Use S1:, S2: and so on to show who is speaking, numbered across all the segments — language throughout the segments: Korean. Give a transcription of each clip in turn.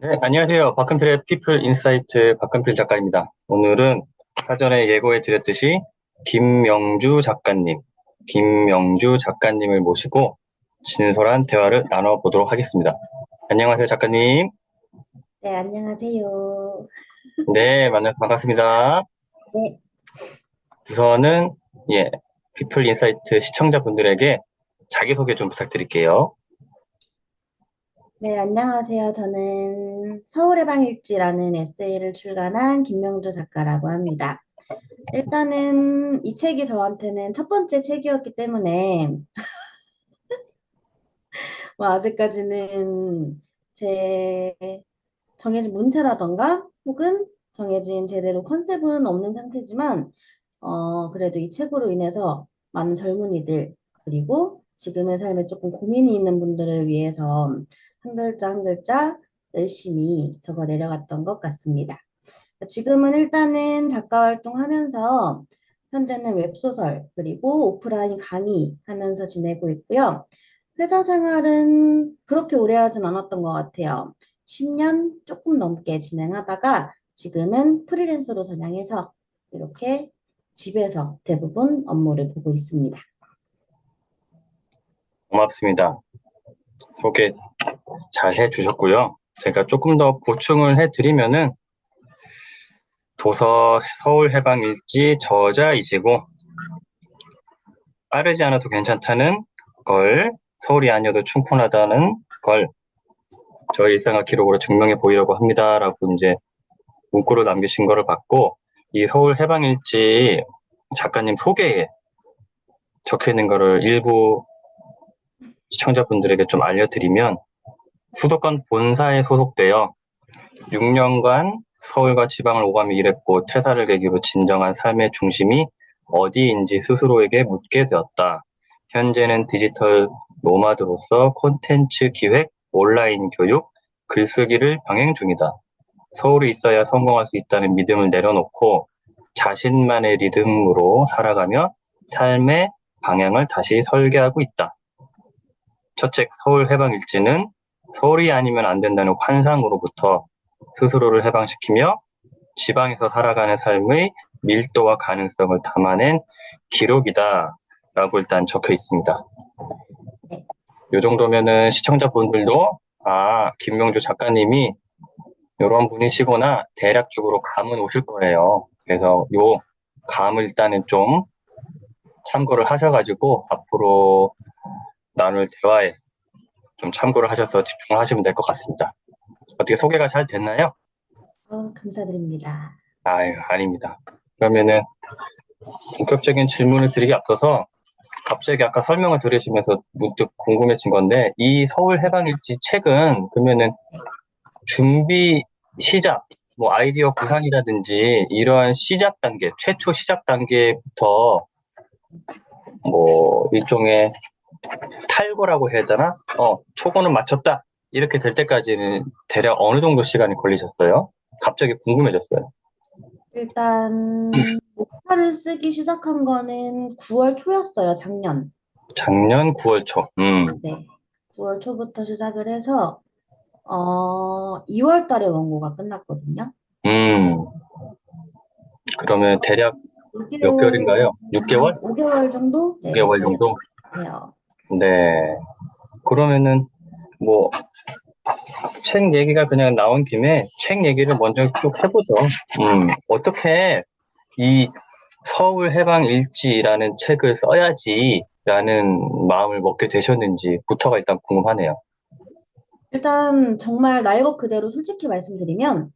S1: 네, 안녕하세요. 박한필의 피플 인사이트 박한필 작가입니다. 오늘은 사전에 예고해 드렸듯이 김명주 작가님을 모시고 진솔한 대화를 나눠보도록 하겠습니다. 안녕하세요, 작가님.
S2: 네, 안녕하세요.
S1: 네, 만나서 반갑습니다.
S2: 네,
S1: 우선은, 피플 인사이트 시청자분들에게 자기소개 좀 부탁드릴게요.
S2: 네, 안녕하세요. 저는 서울의 방일지라는 에세이를 출간한 김명주 작가라고 합니다. 일단은 이 책이 저한테는 첫 번째 책이었기 때문에 뭐 아직까지는 제 정해진 문체라던가 혹은 정해진 제대로 컨셉은 없는 상태지만 그래도 이 책으로 인해서 많은 젊은이들, 그리고 지금의 삶에 조금 고민이 있는 분들을 위해서 한 글자 한 글자 열심히 적어 내려갔던 것 같습니다. 지금은 일단은 작가 활동하면서 현재는 웹소설, 그리고 오프라인 강의 하면서 지내고 있고요. 회사 생활은 그렇게 오래 하진 않았던 것 같아요. 10년 조금 넘게 진행하다가 지금은 프리랜서로 전향해서 이렇게 집에서 대부분 업무를 보고 있습니다.
S1: 고맙습니다. 소개 잘 해주셨고요. 제가 조금 더 보충을 해드리면은 도서 서울해방일지 저자이시고 빠르지 않아도 괜찮다는 걸, 서울이 아니어도 충분하다는 걸 저희 일상과 기록으로 증명해 보이려고 합니다라고 이제 문구를 남기신 거를 받고, 이 서울해방일지 작가님 소개에 적혀 있는 거를 일부 시청자분들에게 좀 알려드리면, 수도권 본사에 소속되어 6년간 서울과 지방을 오가며 일했고 퇴사를 계기로 진정한 삶의 중심이 어디인지 스스로에게 묻게 되었다. 현재는 디지털 노마드로서 콘텐츠 기획, 온라인 교육, 글쓰기를 병행 중이다. 서울에 있어야 성공할 수 있다는 믿음을 내려놓고 자신만의 리듬으로 살아가며 삶의 방향을 다시 설계하고 있다. 첫 책 서울 해방일지는 서울이 아니면 안 된다는 환상으로부터 스스로를 해방시키며 지방에서 살아가는 삶의 밀도와 가능성을 담아낸 기록이다 라고 일단 적혀 있습니다.
S2: 네,
S1: 이 정도면은 시청자분들도 김명주 작가님이 이런 분이시구나 대략적으로 감은 오실 거예요. 그래서 요 감을 일단은 좀 참고를 하셔가지고 앞으로 나눌 대화에 좀 참고를 하셔서 집중을 하시면 될 것 같습니다. 어떻게 소개가 잘 됐나요?
S2: 감사드립니다.
S1: 아유, 아닙니다. 그러면은 본격적인 질문을 드리기 앞서서 갑자기 아까 설명을 들으시면서 문득 궁금해진 건데, 이 서울
S2: 네,
S1: 해방일지 책은 그러면은
S2: 네.
S1: 준비 시작, 뭐 아이디어 구상이라든지 이러한 시작 단계, 최초 시작 단계부터 뭐 일종의 탈고라고 해야 되나? 초고는 마쳤다. 이렇게 될 때까지는 대략 어느 정도 시간이 걸리셨어요? 갑자기 궁금해졌어요.
S2: 일단 목차를 쓰기 시작한 거는 9월 초였어요, 작년.
S1: 작년 9월 초.
S2: 네, 9월 초부터 시작을 해서 2월 달에 원고가 끝났거든요.
S1: 음, 그러면 대략 몇
S2: 6개월
S1: 개월인가요?
S2: 정도,
S1: 6개월?
S2: 5개월 정도? 네,
S1: 5개월
S2: 걸렸던
S1: 정도?
S2: 것 같아요.
S1: 네. 그러면은 뭐 책 얘기가 그냥 나온 김에 책 얘기를 먼저 쭉 해보죠. 어떻게 이 서울 해방 일지라는 책을 써야지라는 마음을 먹게 되셨는지부터가 일단 궁금하네요.
S2: 일단 정말 날 것 그대로 솔직히 말씀드리면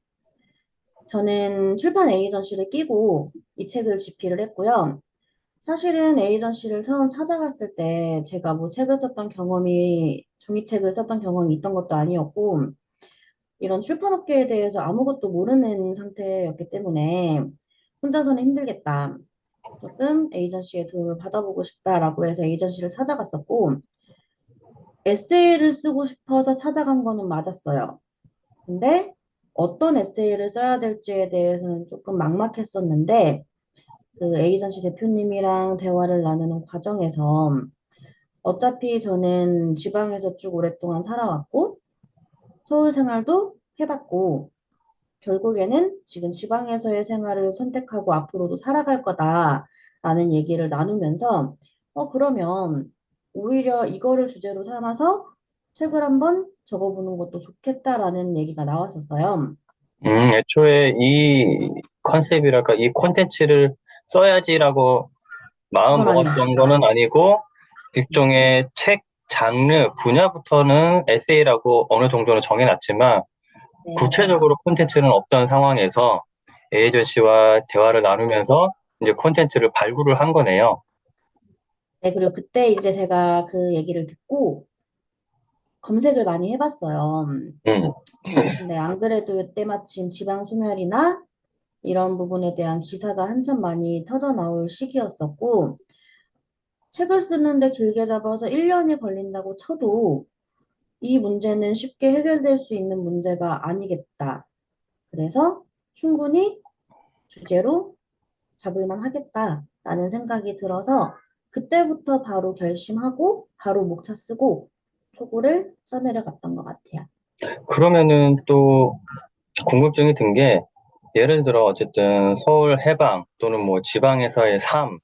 S2: 저는 출판 에이전시를 끼고 이 책을 집필을 했고요. 사실은 에이전시를 처음 찾아갔을 때 제가 뭐 책을 썼던 경험이 종이책을 썼던 경험이 있던 것도 아니었고 이런 출판업계에 대해서 아무것도 모르는 상태였기 때문에 혼자서는 힘들겠다. 조금 에이전시의 도움을 받아보고 싶다라고 해서 에이전시를 찾아갔었고 에세이를 쓰고 싶어서 찾아간 거는 맞았어요. 근데 어떤 에세이를 써야 될지에 대해서는 조금 막막했었는데 그 에이전시 대표님이랑 대화를 나누는 과정에서 어차피 저는 지방에서 쭉 오랫동안 살아왔고 서울 생활도 해봤고, 결국에는 지금 지방에서의 생활을 선택하고 앞으로도 살아갈 거다라는 얘기를 나누면서, 그러면 오히려 이거를 주제로 삼아서 책을 한번 적어보는 것도 좋겠다라는 얘기가 나왔었어요.
S1: 애초에 이 컨셉이랄까, 이 콘텐츠를 써야지라고 마음
S2: 그건
S1: 먹었던
S2: 아니었어요.
S1: 거는 아니고,
S2: 네.
S1: 일종의 책 장르, 분야부터는 에세이라고 어느 정도는 정해놨지만,
S2: 네, 맞아요.
S1: 구체적으로 콘텐츠는 없던 상황에서 에이전 씨와 대화를 나누면서 이제 콘텐츠를 발굴을 한 거네요.
S2: 네, 그리고 그때 이제 제가 그 얘기를 듣고 검색을 많이 해봤어요.
S1: 음,
S2: 근데 안 그래도 이때 마침 지방 소멸이나 이런 부분에 대한 기사가 한참 많이 터져 나올 시기였었고, 책을 쓰는데 길게 잡아서 1년이 걸린다고 쳐도 이 문제는 쉽게 해결될 수 있는 문제가 아니겠다. 그래서 충분히 주제로 잡을만 하겠다라는 생각이 들어서 그때부터 바로 결심하고 바로 목차 쓰고 초고를 써내려갔던 것 같아요.
S1: 그러면은 또 궁금증이 든 게, 예를 들어 어쨌든 서울 해방 또는 뭐 지방에서의 삶,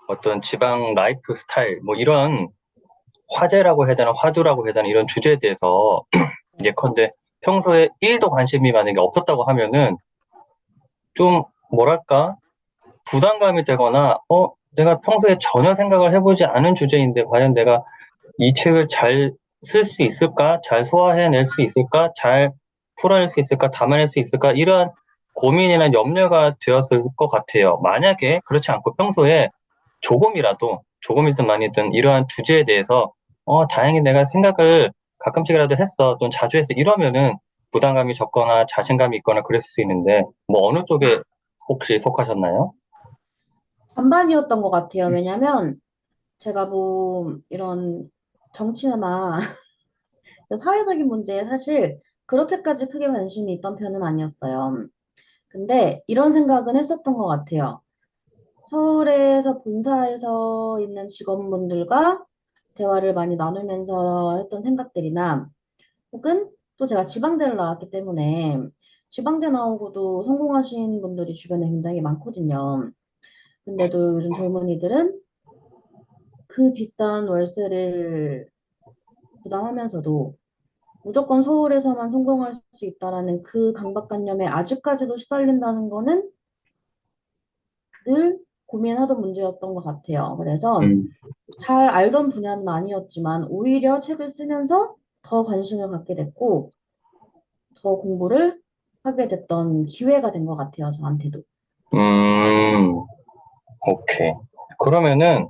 S1: 어떤 지방 라이프 스타일, 뭐 이런 화제라고 해야 되나 화두라고 해야 되나 이런 주제에 대해서 예컨대 평소에 1도 관심이 만약에 없었다고 하면은 좀 뭐랄까 부담감이 되거나 내가 평소에 전혀 생각을 해보지 않은 주제인데 과연 내가 이 책을 잘 쓸 수 있을까? 잘 소화해낼 수 있을까? 잘 풀어낼 수 있을까? 담아낼 수 있을까? 이러한 고민이나 염려가 되었을 것 같아요. 만약에 그렇지 않고 평소에 조금이든 많이든 이러한 주제에 대해서 다행히 내가 생각을 가끔씩이라도 했어, 또는 자주 했어, 이러면은 부담감이 적거나 자신감이 있거나 그랬을 수 있는데, 뭐 어느 쪽에 혹시 속하셨나요?
S2: 반반이었던 것 같아요. 왜냐면 제가 뭐 이런 정치나 사회적인 문제에 사실 그렇게까지 크게 관심이 있던 편은 아니었어요. 근데 이런 생각은 했었던 것 같아요. 서울에서 본사에서 있는 직원분들과 대화를 많이 나누면서 했던 생각들이나 혹은 또 제가 지방대를 나왔기 때문에 지방대 나오고도 성공하신 분들이 주변에 굉장히 많거든요. 근데도 요즘 젊은이들은 그 비싼 월세를 부담하면서도 무조건 서울에서만 성공할 수 있다라는 그 강박관념에 아직까지도 시달린다는 거는 늘 고민하던 문제였던 것 같아요. 그래서
S1: 음,
S2: 잘 알던 분야는 아니었지만 오히려 책을 쓰면서 더 관심을 갖게 됐고 더 공부를 하게 됐던 기회가 된 것 같아요, 저한테도.
S1: 음, 오케이. 그러면은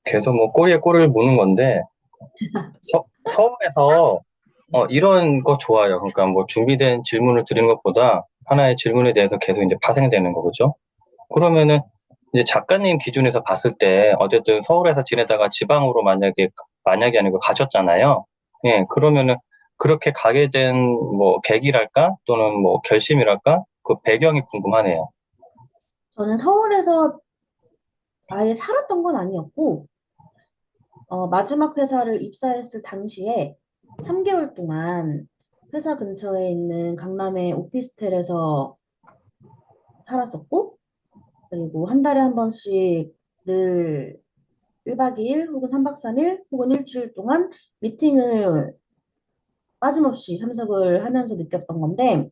S1: 계속 뭐 꼬리에 꼬리를 무는 건데, 서울에서 이런 거 좋아요. 그러니까 뭐 준비된 질문을 드리는 것보다 하나의 질문에 대해서 계속 이제 파생되는 거죠. 그러면은 이제 작가님 기준에서 봤을 때 어쨌든 서울에서 지내다가 지방으로 만약이 아니고 가셨잖아요. 예, 그러면은 그렇게 가게 된 뭐 계기랄까 또는 뭐 결심이랄까 그 배경이 궁금하네요.
S2: 저는 서울에서 아예 살았던 건 아니었고, 마지막 회사를 입사했을 당시에 3개월 동안 회사 근처에 있는 강남의 오피스텔에서 살았었고, 그리고 한 달에 한 번씩 늘 1박 2일 혹은 3박 3일 혹은 일주일 동안 미팅을 빠짐없이 참석을 하면서 느꼈던 건데,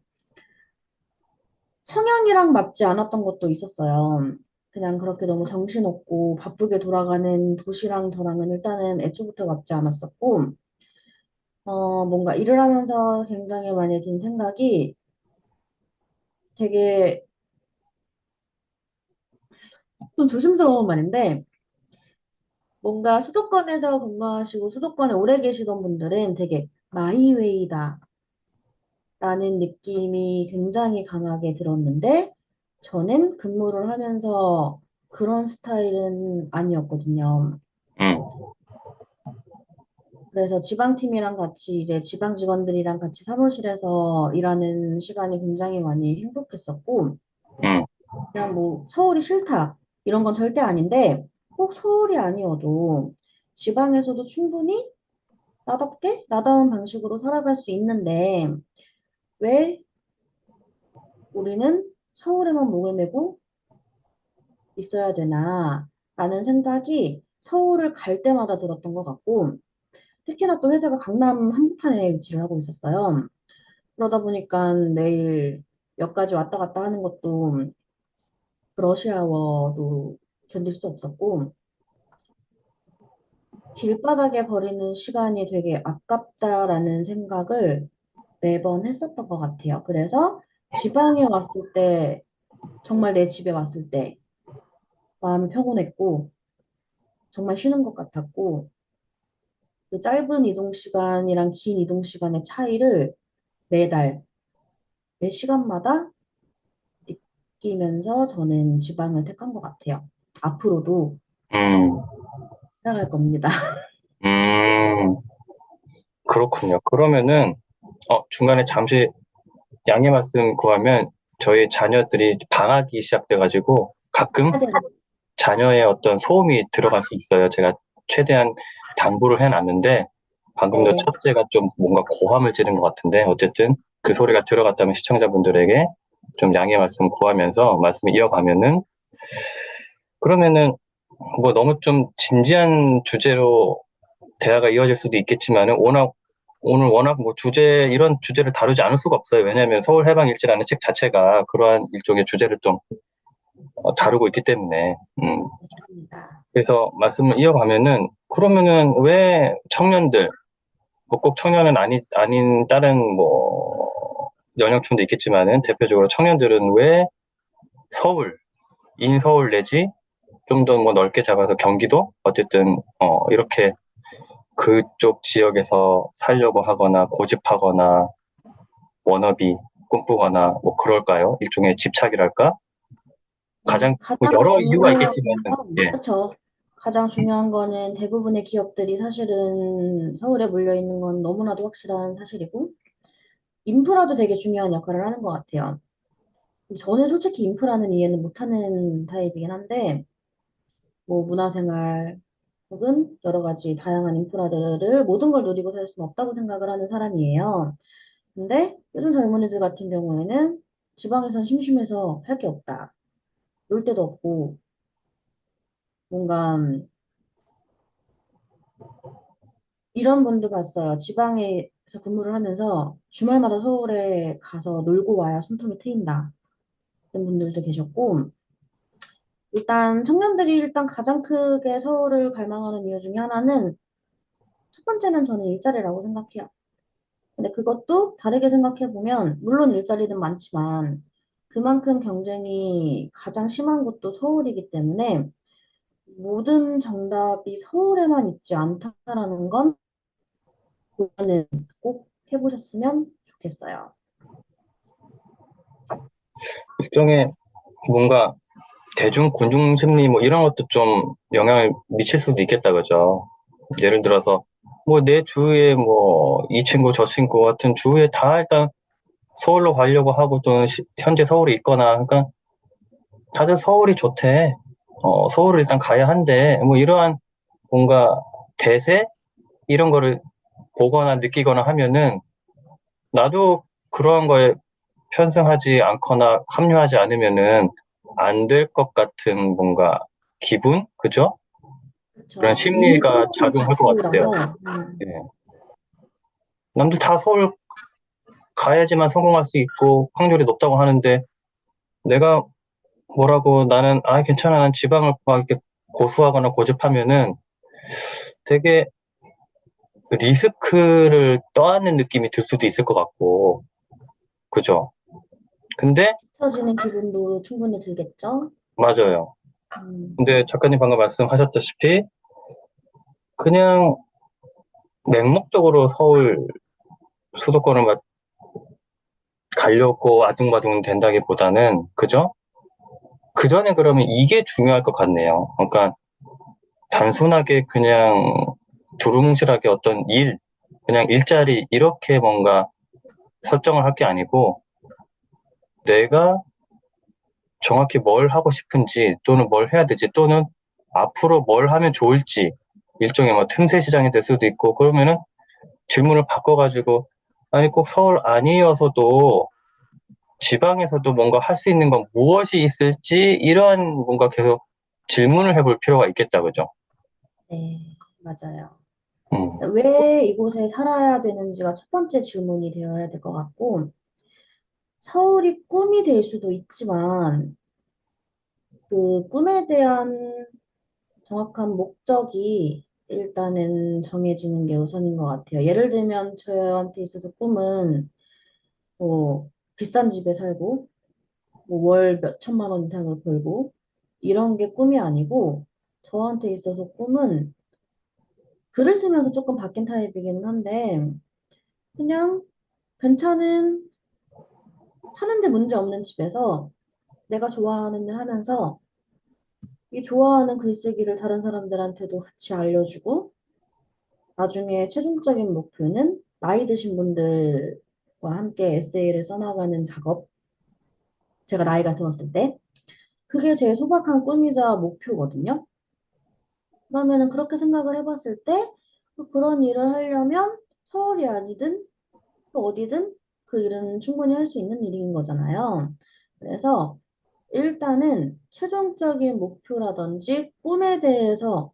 S2: 성향이랑 맞지 않았던 것도 있었어요. 그냥 그렇게 너무 정신없고 바쁘게 돌아가는 도시랑 저랑은 일단은 애초부터 맞지 않았었고, 뭔가 일을 하면서 굉장히 많이 든 생각이 되게 좀 조심스러운 말인데, 뭔가 수도권에서 근무하시고 수도권에 오래 계시던 분들은 되게 마이웨이다 라는 느낌이 굉장히 강하게 들었는데, 저는 근무를 하면서 그런 스타일은 아니었거든요.
S1: 음,
S2: 그래서 지방팀이랑 같이 이제 지방 직원들이랑 같이 사무실에서 일하는 시간이 굉장히 많이 행복했었고,
S1: 음,
S2: 그냥 뭐 서울이 싫다 이런 건 절대 아닌데 꼭 서울이 아니어도 지방에서도 충분히 나답게 나다운 방식으로 살아갈 수 있는데 왜 우리는 서울에만 목을 메고 있어야 되나? 라는 생각이 서울을 갈 때마다 들었던 것 같고, 특히나 또 회사가 강남 한복판에 위치를 하고 있었어요. 그러다 보니까 매일 역까지 왔다 갔다 하는 것도 러시아워도 견딜 수 없었고, 길바닥에 버리는 시간이 되게 아깝다라는 생각을 매번 했었던 것 같아요. 그래서 지방에 왔을 때, 정말 내 집에 왔을 때 마음이 평온했고, 정말 쉬는 것 같았고, 그 짧은 이동 시간이랑 긴 이동 시간의 차이를 매달, 매 시간마다 느끼면서 저는 지방을 택한 것 같아요. 앞으로도
S1: 음,
S2: 살아갈 겁니다.
S1: 음, 그렇군요. 그러면은, 중간에 잠시 양해 말씀 구하면 저희 자녀들이 방학이 시작돼가지고 가끔 자녀의 어떤 소음이 들어갈 수 있어요. 제가 최대한 당부를 해놨는데 방금도
S2: 네네.
S1: 첫째가 좀 뭔가 고함을 지른 것 같은데 어쨌든 그 소리가 들어갔다면 시청자분들에게 좀 양해 말씀 구하면서 말씀을 이어가면은 그러면은 뭐 너무 좀 진지한 주제로 대화가 이어질 수도 있겠지만은 오늘 워낙 뭐 이런 주제를 다루지 않을 수가 없어요. 왜냐하면 서울 해방일지라는 책 자체가 그러한 일종의 주제를 좀 다루고 있기 때문에.
S2: 맞습니다.
S1: 그래서 말씀을 이어가면은 그러면은 왜 청년들 뭐 꼭 청년은 아닌 다른 뭐 연령층도 있겠지만은 대표적으로 청년들은 왜 서울, 인서울 내지 좀 더 뭐 넓게 잡아서 경기도 어쨌든 이렇게 그쪽 지역에서 살려고 하거나 고집하거나 워너비 꿈꾸거나 뭐 그럴까요? 일종의 집착이랄까? 가장 뭐
S2: 가장
S1: 여러 이유가
S2: 중요한
S1: 있겠지만은
S2: 건,
S1: 예,
S2: 그렇죠. 가장 중요한 거는 대부분의 기업들이 사실은 서울에 몰려 있는 건 너무나도 확실한 사실이고, 인프라도 되게 중요한 역할을 하는 것 같아요. 저는 솔직히 인프라는 이해는 못하는 타입이긴 한데, 뭐 문화생활 혹은 여러 가지 다양한 인프라들을 모든 걸 누리고 살 수는 없다고 생각을 하는 사람이에요. 근데 요즘 젊은이들 같은 경우에는 지방에선 심심해서 할 게 없다. 놀 데도 없고, 뭔가 이런 분도 봤어요. 지방에서 근무를 하면서 주말마다 서울에 가서 놀고 와야 숨통이 트인다. 그런 분들도 계셨고, 일단 청년들이 일단 가장 크게 서울을 갈망하는 이유 중에 하나는 첫 번째는 저는 일자리라고 생각해요. 근데 그것도 다르게 생각해 보면 물론 일자리는 많지만 그만큼 경쟁이 가장 심한 곳도 서울이기 때문에 모든 정답이 서울에만 있지 않다라는 건 저는 꼭 해보셨으면 좋겠어요.
S1: 일종의 뭔가 대중 군중 심리 뭐 이런 것도 좀 영향을 미칠 수도 있겠다 그죠? 예를 들어서 뭐 내 주위에 뭐 이 친구 저 친구 같은 주위에 다 일단 서울로 가려고 하고 또는 현재 서울에 있거나 그러니까 다들 서울이 좋대. 서울을 일단 가야 한대. 뭐 이러한 뭔가 대세 이런 거를 보거나 느끼거나 하면은 나도 그러한 거에 편승하지 않거나 합류하지 않으면은 안 될 것 같은 뭔가 기분? 그죠? 그런
S2: 그렇죠. 이미
S1: 심리가
S2: 서울이
S1: 작용할 것 같아요.
S2: 지표라서
S1: 예. 남들 다 서울 가야지만 성공할 수 있고 확률이 높다고 하는데 내가 뭐라고 나는 괜찮아 난 지방을 막 이렇게 고수하거나 고집하면은 되게 리스크를 떠안는 느낌이 들 수도 있을 것 같고 그죠? 근데
S2: 잊혀지는 기분도 충분히 들겠죠?
S1: 맞아요.
S2: 음,
S1: 근데 작가님 방금 말씀하셨다시피 그냥 맹목적으로 서울 수도권을 가려고 아둥바둥 된다기보다는 그죠? 그 전에 그러면 이게 중요할 것 같네요. 그러니까 단순하게 그냥 두루뭉실하게 어떤 그냥 일자리 이렇게 뭔가 설정을 할 게 아니고 내가 정확히 뭘 하고 싶은지 또는 뭘 해야 되지 또는 앞으로 뭘 하면 좋을지 일종의 뭐 틈새 시장이 될 수도 있고 그러면은 질문을 바꿔가지고 아니, 꼭 서울 아니어서도 지방에서도 뭔가 할 수 있는 건 무엇이 있을지 이러한 뭔가 계속 질문을 해볼 필요가 있겠다, 그죠?
S2: 네, 맞아요.
S1: 음,
S2: 왜 이곳에 살아야 되는지가 첫 번째 질문이 되어야 될 것 같고, 서울이 꿈이 될 수도 있지만, 그 꿈에 대한 정확한 목적이 일단은 정해지는 게 우선인 것 같아요. 예를 들면 저한테 있어서 꿈은 뭐 비싼 집에 살고 뭐 월 몇 천만 원 이상을 벌고 이런 게 꿈이 아니고 저한테 있어서 꿈은 글을 쓰면서 조금 바뀐 타입이기는 한데 그냥 괜찮은 사는데 문제 없는 집에서 내가 좋아하는 일 하면서 이 좋아하는 글쓰기를 다른 사람들한테도 같이 알려주고 나중에 최종적인 목표는 나이 드신 분들과 함께 에세이를 써나가는 작업. 제가 나이가 들었을 때. 그게 제 소박한 꿈이자 목표거든요. 그러면은 그렇게 생각을 해봤을 때 그런 일을 하려면 서울이 아니든 또 어디든 그 일은 충분히 할 수 있는 일인 거잖아요. 그래서 일단은 최종적인 목표라든지 꿈에 대해서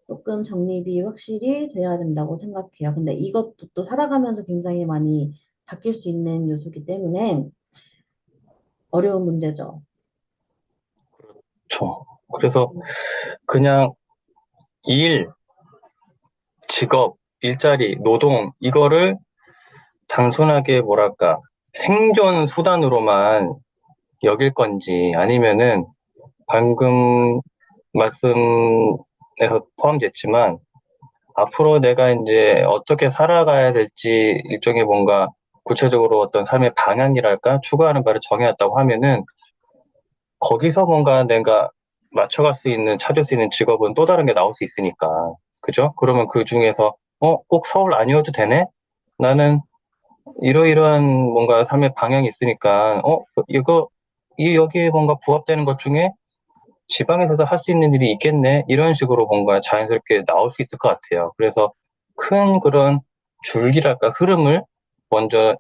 S2: 조금 정립이 확실히 돼야 된다고 생각해요. 근데 이것도 또 살아가면서 굉장히 많이 바뀔 수 있는 요소이기 때문에 어려운 문제죠.
S1: 그렇죠. 그래서 그냥 일, 직업, 일자리, 노동, 이거를 단순하게 뭐랄까, 생존 수단으로만 여길 건지 아니면은 방금 말씀에서 포함됐지만 앞으로 내가 이제 어떻게 살아가야 될지 일종의 뭔가 구체적으로 어떤 삶의 방향이랄까 추구하는 바를 정해왔다고 하면은 거기서 뭔가 내가 맞춰갈 수 있는 찾을 수 있는 직업은 또 다른 게 나올 수 있으니까 그죠? 그러면 그 중에서 꼭 서울 아니어도 되네? 나는 이러이러한 뭔가 삶의 방향이 있으니까 이거 이 여기에 뭔가 부합되는 것 중에 지방에서 할 수 있는 일이 있겠네. 이런 식으로 뭔가 자연스럽게 나올 수 있을 것 같아요. 그래서 큰 그런 줄기랄까 흐름을 먼저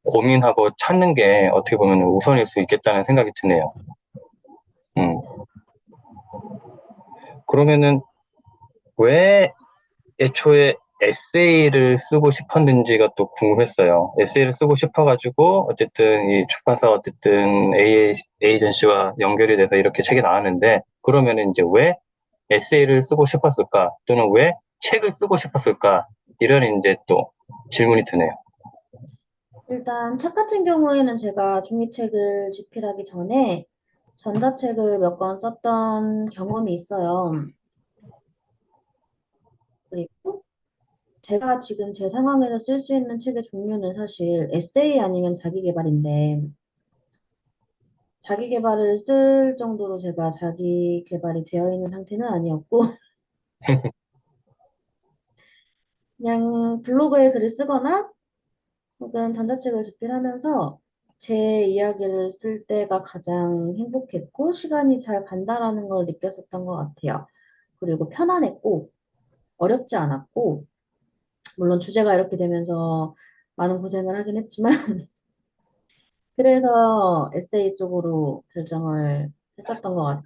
S1: 고민하고 찾는 게 어떻게 보면 우선일 수 있겠다는 생각이 드네요. 음. 그러면은 왜 애초에 에세이를 쓰고 싶었는지가 또 궁금했어요. 에세이를 쓰고 싶어가지고 어쨌든 이 출판사 어쨌든 에이전시와 연결이 돼서 이렇게 책이 나왔는데 그러면은 이제 왜 에세이를 쓰고 싶었을까? 또는 왜 책을 쓰고 싶었을까? 이런 이제 또 질문이 드네요.
S2: 일단 책 같은 경우에는 제가 종이책을 집필하기 전에 전자책을 몇 권 썼던 경험이 있어요. 그리고 제가 지금 제 상황에서 쓸 수 있는 책의 종류는 사실 에세이 아니면 자기계발인데 자기계발을 쓸 정도로 제가 자기계발이 되어 있는 상태는 아니었고 그냥 블로그에 글을 쓰거나 혹은 전자책을 집필하면서 제 이야기를 쓸 때가 가장 행복했고 시간이 잘 간다라는 걸 느꼈었던 것 같아요. 그리고 편안했고 어렵지 않았고 물론 주제가 이렇게 되면서 많은 고생을 하긴 했지만 그래서 에세이 쪽으로 결정을 했었던 것 같아요.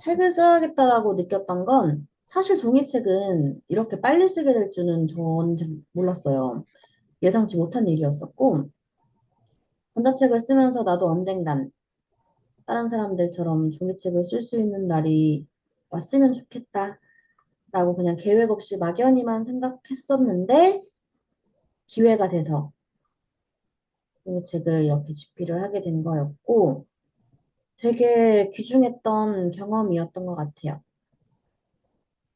S2: 책을 써야겠다라고 느꼈던 건 사실 종이책은 이렇게 빨리 쓰게 될 줄은 저는 잘 몰랐어요. 예상치 못한 일이었었고 전자책을 쓰면서 나도 언젠간 다른 사람들처럼 종이책을 쓸 수 있는 날이 왔으면 좋겠다. 라고 그냥 계획 없이 막연히만 생각했었는데 기회가 돼서 종이책을 이렇게 집필을 하게 된 거였고 되게 귀중했던 경험이었던 것 같아요.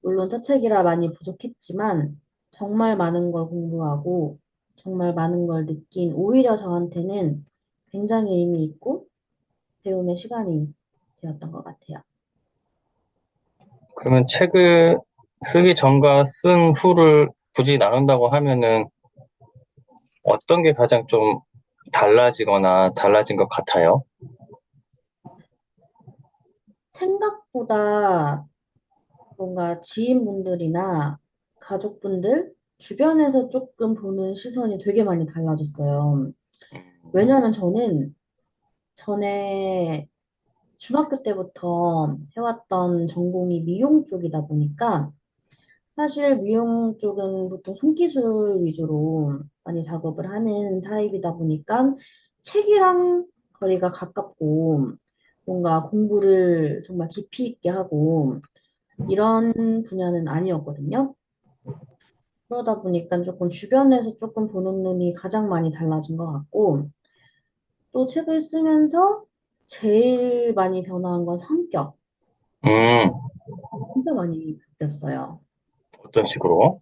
S2: 물론 첫 책이라 많이 부족했지만 정말 많은 걸 공부하고 정말 많은 걸 느낀 오히려 저한테는 굉장히 의미 있고 배움의 시간이 되었던 것 같아요.
S1: 그러면 책을 쓰기 전과 쓴 후를 굳이 나눈다고 하면은 어떤 게 가장 좀 달라지거나 달라진 것 같아요?
S2: 생각보다 뭔가 지인분들이나 가족분들, 주변에서 조금 보는 시선이 되게 많이 달라졌어요.
S1: 음,
S2: 왜냐하면 저는 전에 중학교 때부터 해왔던 전공이 미용 쪽이다 보니까 사실 미용 쪽은 보통 손기술 위주로 많이 작업을 하는 타입이다 보니까 책이랑 거리가 가깝고 뭔가 공부를 정말 깊이 있게 하고 이런 분야는 아니었거든요. 그러다 보니까 조금 주변에서 조금 보는 눈이 가장 많이 달라진 것 같고 또 책을 쓰면서 제일 많이 변화한 건 성격.
S1: 음,
S2: 진짜 많이 바뀌었어요.
S1: 어떤 식으로?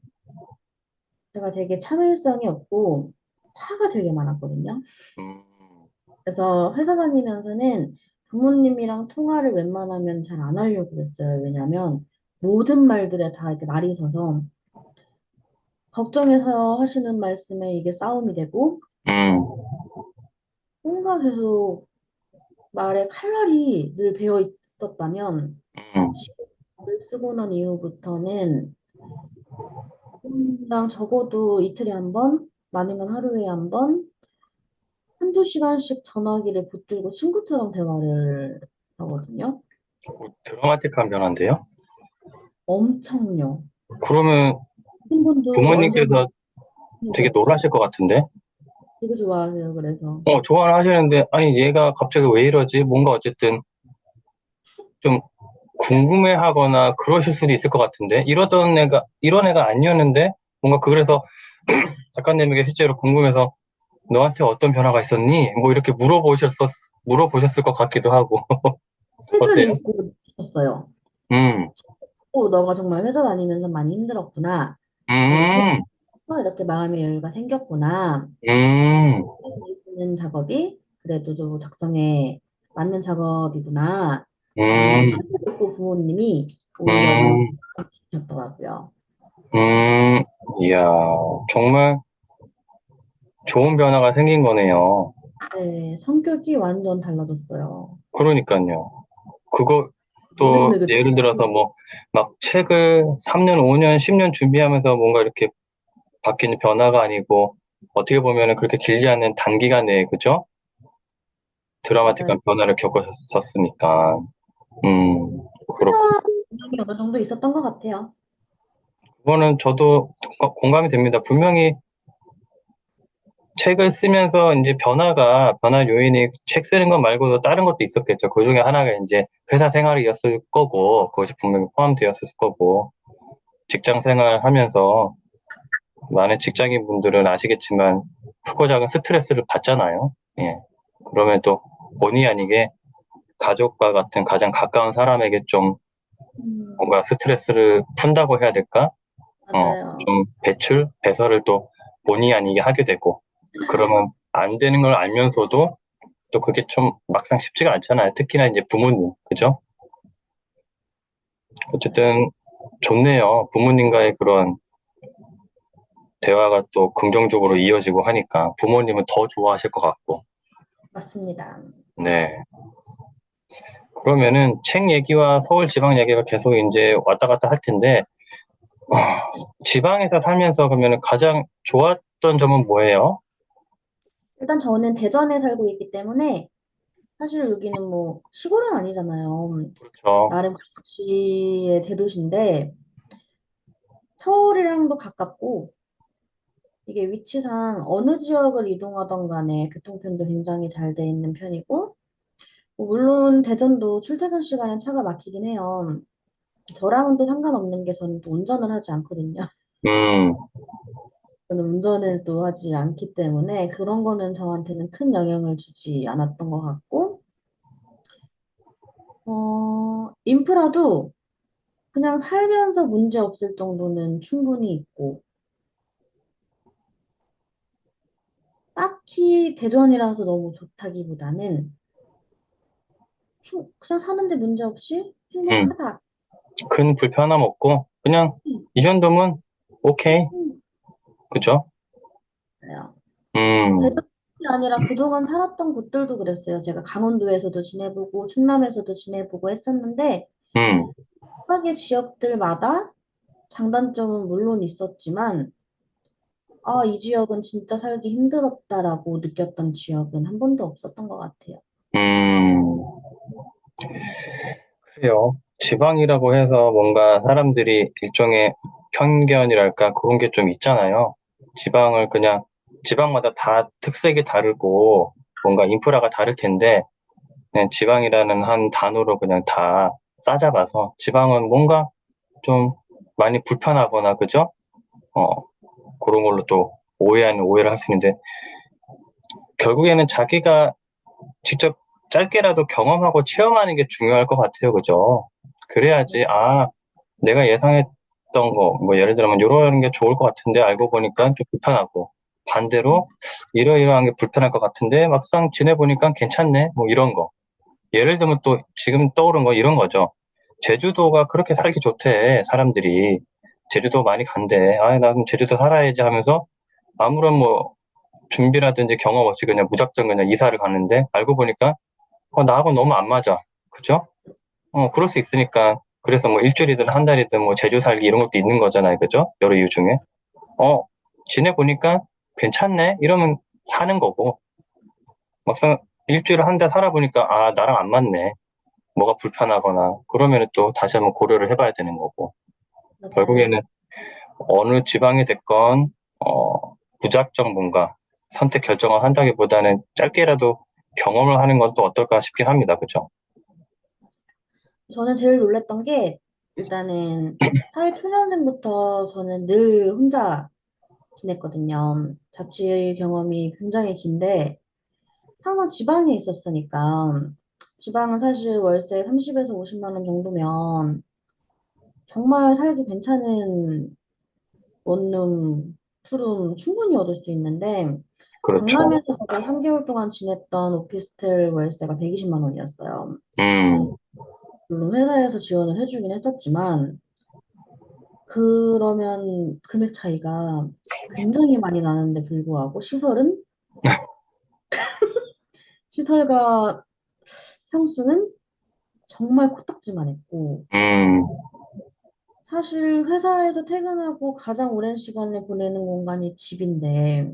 S2: 제가 되게 참을성이 없고 화가 되게 많았거든요.
S1: 음,
S2: 그래서 회사 다니면서는 부모님이랑 통화를 웬만하면 잘 안 하려고 그랬어요. 왜냐면 모든 말들에 다 이렇게 말이 서서 걱정해서 하시는 말씀에 이게 싸움이 되고
S1: 음,
S2: 뭔가 계속 말에 칼날이 늘 배어 있었다면
S1: 음,
S2: 책을 쓰고 난 이후부터는 랑 적어도 이틀에 한 번, 많으면 하루에 한 번, 한두 시간씩 전화기를 붙들고 친구처럼 대화를 하거든요.
S1: 드라마틱한 변화인데요?
S2: 엄청요.
S1: 그러면
S2: 친구분도
S1: 부모님께서
S2: 언제부터
S1: 되게
S2: 네,
S1: 놀라실 것 같은데?
S2: 되게 좋아하세요. 그래서
S1: 좋아는 하시는데, 아니, 얘가 갑자기 왜 이러지? 뭔가 어쨌든 좀 궁금해 하거나 그러실 수도 있을 것 같은데? 이런 애가 아니었는데? 뭔가 그래서 작가님에게 실제로 궁금해서 너한테 어떤 변화가 있었니? 뭐 이렇게 물어보셨을 것 같기도 하고.
S2: 책을
S1: 어때요?
S2: 읽고 있었어요.
S1: 음,
S2: 너가 정말 회사 다니면서 많이 힘들었구나. 그래서 책
S1: 음,
S2: 이렇게 마음의 여유가 생겼구나.
S1: 음,
S2: 책을 쓰는 작업이 그래도 좀 작성에 맞는 작업이구나. 라는 걸
S1: 음,
S2: 책을 읽고 부모님이 오히려 많이
S1: 음,
S2: 주셨더라고요.
S1: 음, 이야, 정말 좋은 변화가 생긴 거네요.
S2: 네, 성격이 완전 달라졌어요.
S1: 그러니까요. 그거 또
S2: 느긋느긋.
S1: 예를 들어서 뭐 막 책을 3년, 5년, 10년 준비하면서 뭔가 이렇게 바뀌는 변화가 아니고 어떻게 보면은 그렇게 길지 않은 단기간 내에 그죠?
S2: 맞아요.
S1: 드라마틱한 변화를 겪으셨으니까. 음, 그렇고.
S2: 회사 운영이 어느 정도 있었던 것 같아요.
S1: 그거는 저도 공감이 됩니다. 분명히 책을 쓰면서 이제 변화 요인이 책 쓰는 것 말고도 다른 것도 있었겠죠. 그 중에 하나가 이제 회사 생활이었을 거고, 그것이 분명히 포함되었을 거고, 직장 생활 하면서 많은 직장인 분들은 아시겠지만 크고 작은 스트레스를 받잖아요. 예. 그러면 또 본의 아니게 가족과 같은 가장 가까운 사람에게 좀
S2: 음,
S1: 뭔가 스트레스를 푼다고 해야 될까?
S2: 맞아요.
S1: 좀 배설을 또 본의 아니게 하게 되고, 그러면 안 되는 걸 알면서도 또 그게 좀 막상 쉽지가 않잖아요. 특히나 이제 부모님, 그죠? 어쨌든 좋네요. 부모님과의 그런 대화가 또 긍정적으로 이어지고 하니까 부모님은 더 좋아하실 것 같고.
S2: 맞습니다.
S1: 네. 그러면은 책 얘기와 서울 지방 얘기가 계속 이제 왔다 갔다 할 텐데, 어, 지방에서 살면서 그러면은 가장 좋았던 점은 뭐예요?
S2: 일단 저는 대전에 살고 있기 때문에 사실 여기는 뭐 시골은 아니잖아요.
S1: 그렇죠.
S2: 나름 도시의 대도시인데 서울이랑도 가깝고 이게 위치상 어느 지역을 이동하던 간에 교통편도 굉장히 잘 돼 있는 편이고 뭐 물론 대전도 출퇴근 시간에 차가 막히긴 해요. 저랑은 또 상관없는 게 저는 또 운전을 하지 않거든요.
S1: 음,
S2: 저는 운전을 또 하지 않기 때문에 그런 거는 저한테는 큰 영향을 주지 않았던 것 같고 인프라도 그냥 살면서 문제 없을 정도는 충분히 있고 딱히 대전이라서 너무 좋다기보다는 그냥 사는데 문제 없이
S1: 음.
S2: 행복하다.
S1: 큰 불편함 없고, 그냥
S2: 음,
S1: 이 정도면 오케이.
S2: 음,
S1: 그죠?
S2: 그래요.
S1: 음,
S2: 대전이 아니라 그동안 살았던 곳들도 그랬어요. 제가 강원도에서도 지내보고 충남에서도 지내보고 했었는데
S1: 음,
S2: 각각의 지역들마다 장단점은 물론 있었지만 이 지역은 진짜 살기 힘들었다라고 느꼈던 지역은 한 번도 없었던 것 같아요.
S1: 음, 그래요. 지방이라고 해서 뭔가 사람들이 일종의 편견이랄까 그런 게 좀 있잖아요. 지방을 그냥 지방마다 다 특색이 다르고 뭔가 인프라가 다를 텐데 그냥 지방이라는 한 단어로 그냥 다 싸잡아서 지방은 뭔가 좀 많이 불편하거나 그죠? 어, 그런 걸로 또 오해하는 오해를 할 수 있는데 결국에는 자기가 직접 짧게라도 경험하고 체험하는 게 중요할 것 같아요. 그죠? 그래야지, 내가 예상했던 거, 뭐 예를 들면 이런 게 좋을 것 같은데 알고 보니까 좀 불편하고 반대로 이러이러한 게 불편할 것 같은데 막상 지내보니까 괜찮네. 뭐 이런 거. 예를 들면 또 지금 떠오른 거 이런 거죠. 제주도가 그렇게 살기 좋대. 사람들이. 제주도 많이 간대. 나 그럼 제주도 살아야지 하면서 아무런 뭐 준비라든지 경험 없이 그냥 무작정 그냥 이사를 가는데 알고 보니까 나하고 너무 안 맞아. 그죠? 그럴 수 있으니까. 그래서 뭐 일주일이든 한 달이든 뭐 제주 살기 이런 것도 있는 거잖아요. 그죠? 여러 이유 중에. 어, 지내보니까 괜찮네? 이러면 사는 거고. 막상 일주일 한 달 살아보니까, 나랑 안 맞네. 뭐가 불편하거나, 그러면 또 다시 한번 고려를 해봐야 되는 거고.
S2: 맞아요.
S1: 결국에는 어느 지방이 됐건, 무작정 뭔가 선택 결정을 한다기보다는 짧게라도 경험을 하는 건 또 어떨까 싶긴 합니다. 그죠?
S2: 저는 제일 놀랬던 게 일단은 사회 초년생부터 저는 늘 혼자 지냈거든요. 자취 경험이 굉장히 긴데 항상 지방에 있었으니까 지방은 사실 월세 30에서 50만 원 정도면 정말 살기 괜찮은 원룸, 투룸 충분히 얻을 수 있는데
S1: 그렇죠.
S2: 강남에서 제가 3개월 동안 지냈던 오피스텔 월세가 120만 원이었어요.
S1: 음,
S2: 물론 회사에서 지원을 해주긴 했었지만 그러면 금액 차이가 굉장히 많이 나는데 불구하고 시설과 향수는 정말 코딱지만 했고
S1: 음,
S2: 사실 회사에서 퇴근하고 가장 오랜 시간을 보내는 공간이 집인데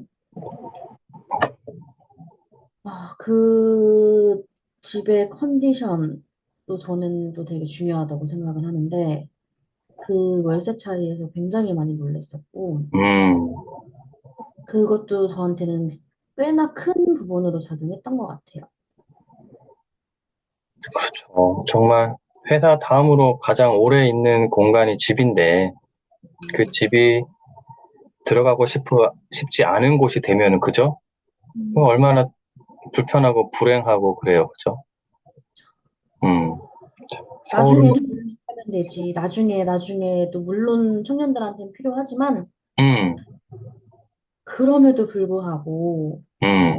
S2: 그 집의 컨디션도 저는 또 되게 중요하다고 생각을 하는데 그 월세 차이에서 굉장히 많이 놀랐었고
S1: 음.
S2: 그것도 저한테는 꽤나 큰 부분으로 작용했던 것 같아요.
S1: 정말 회사 다음으로 가장 오래 있는 공간이 집인데 그 집이 들어가고 싶지 않은 곳이 되면은 그죠? 그럼
S2: 음,
S1: 얼마나 불편하고 불행하고 그래요. 그죠? 음, 서울은,
S2: 나중에 좀 하면 되지. 나중에도 물론 청년들한테는 필요하지만
S1: 음,
S2: 그럼에도 불구하고
S1: 음,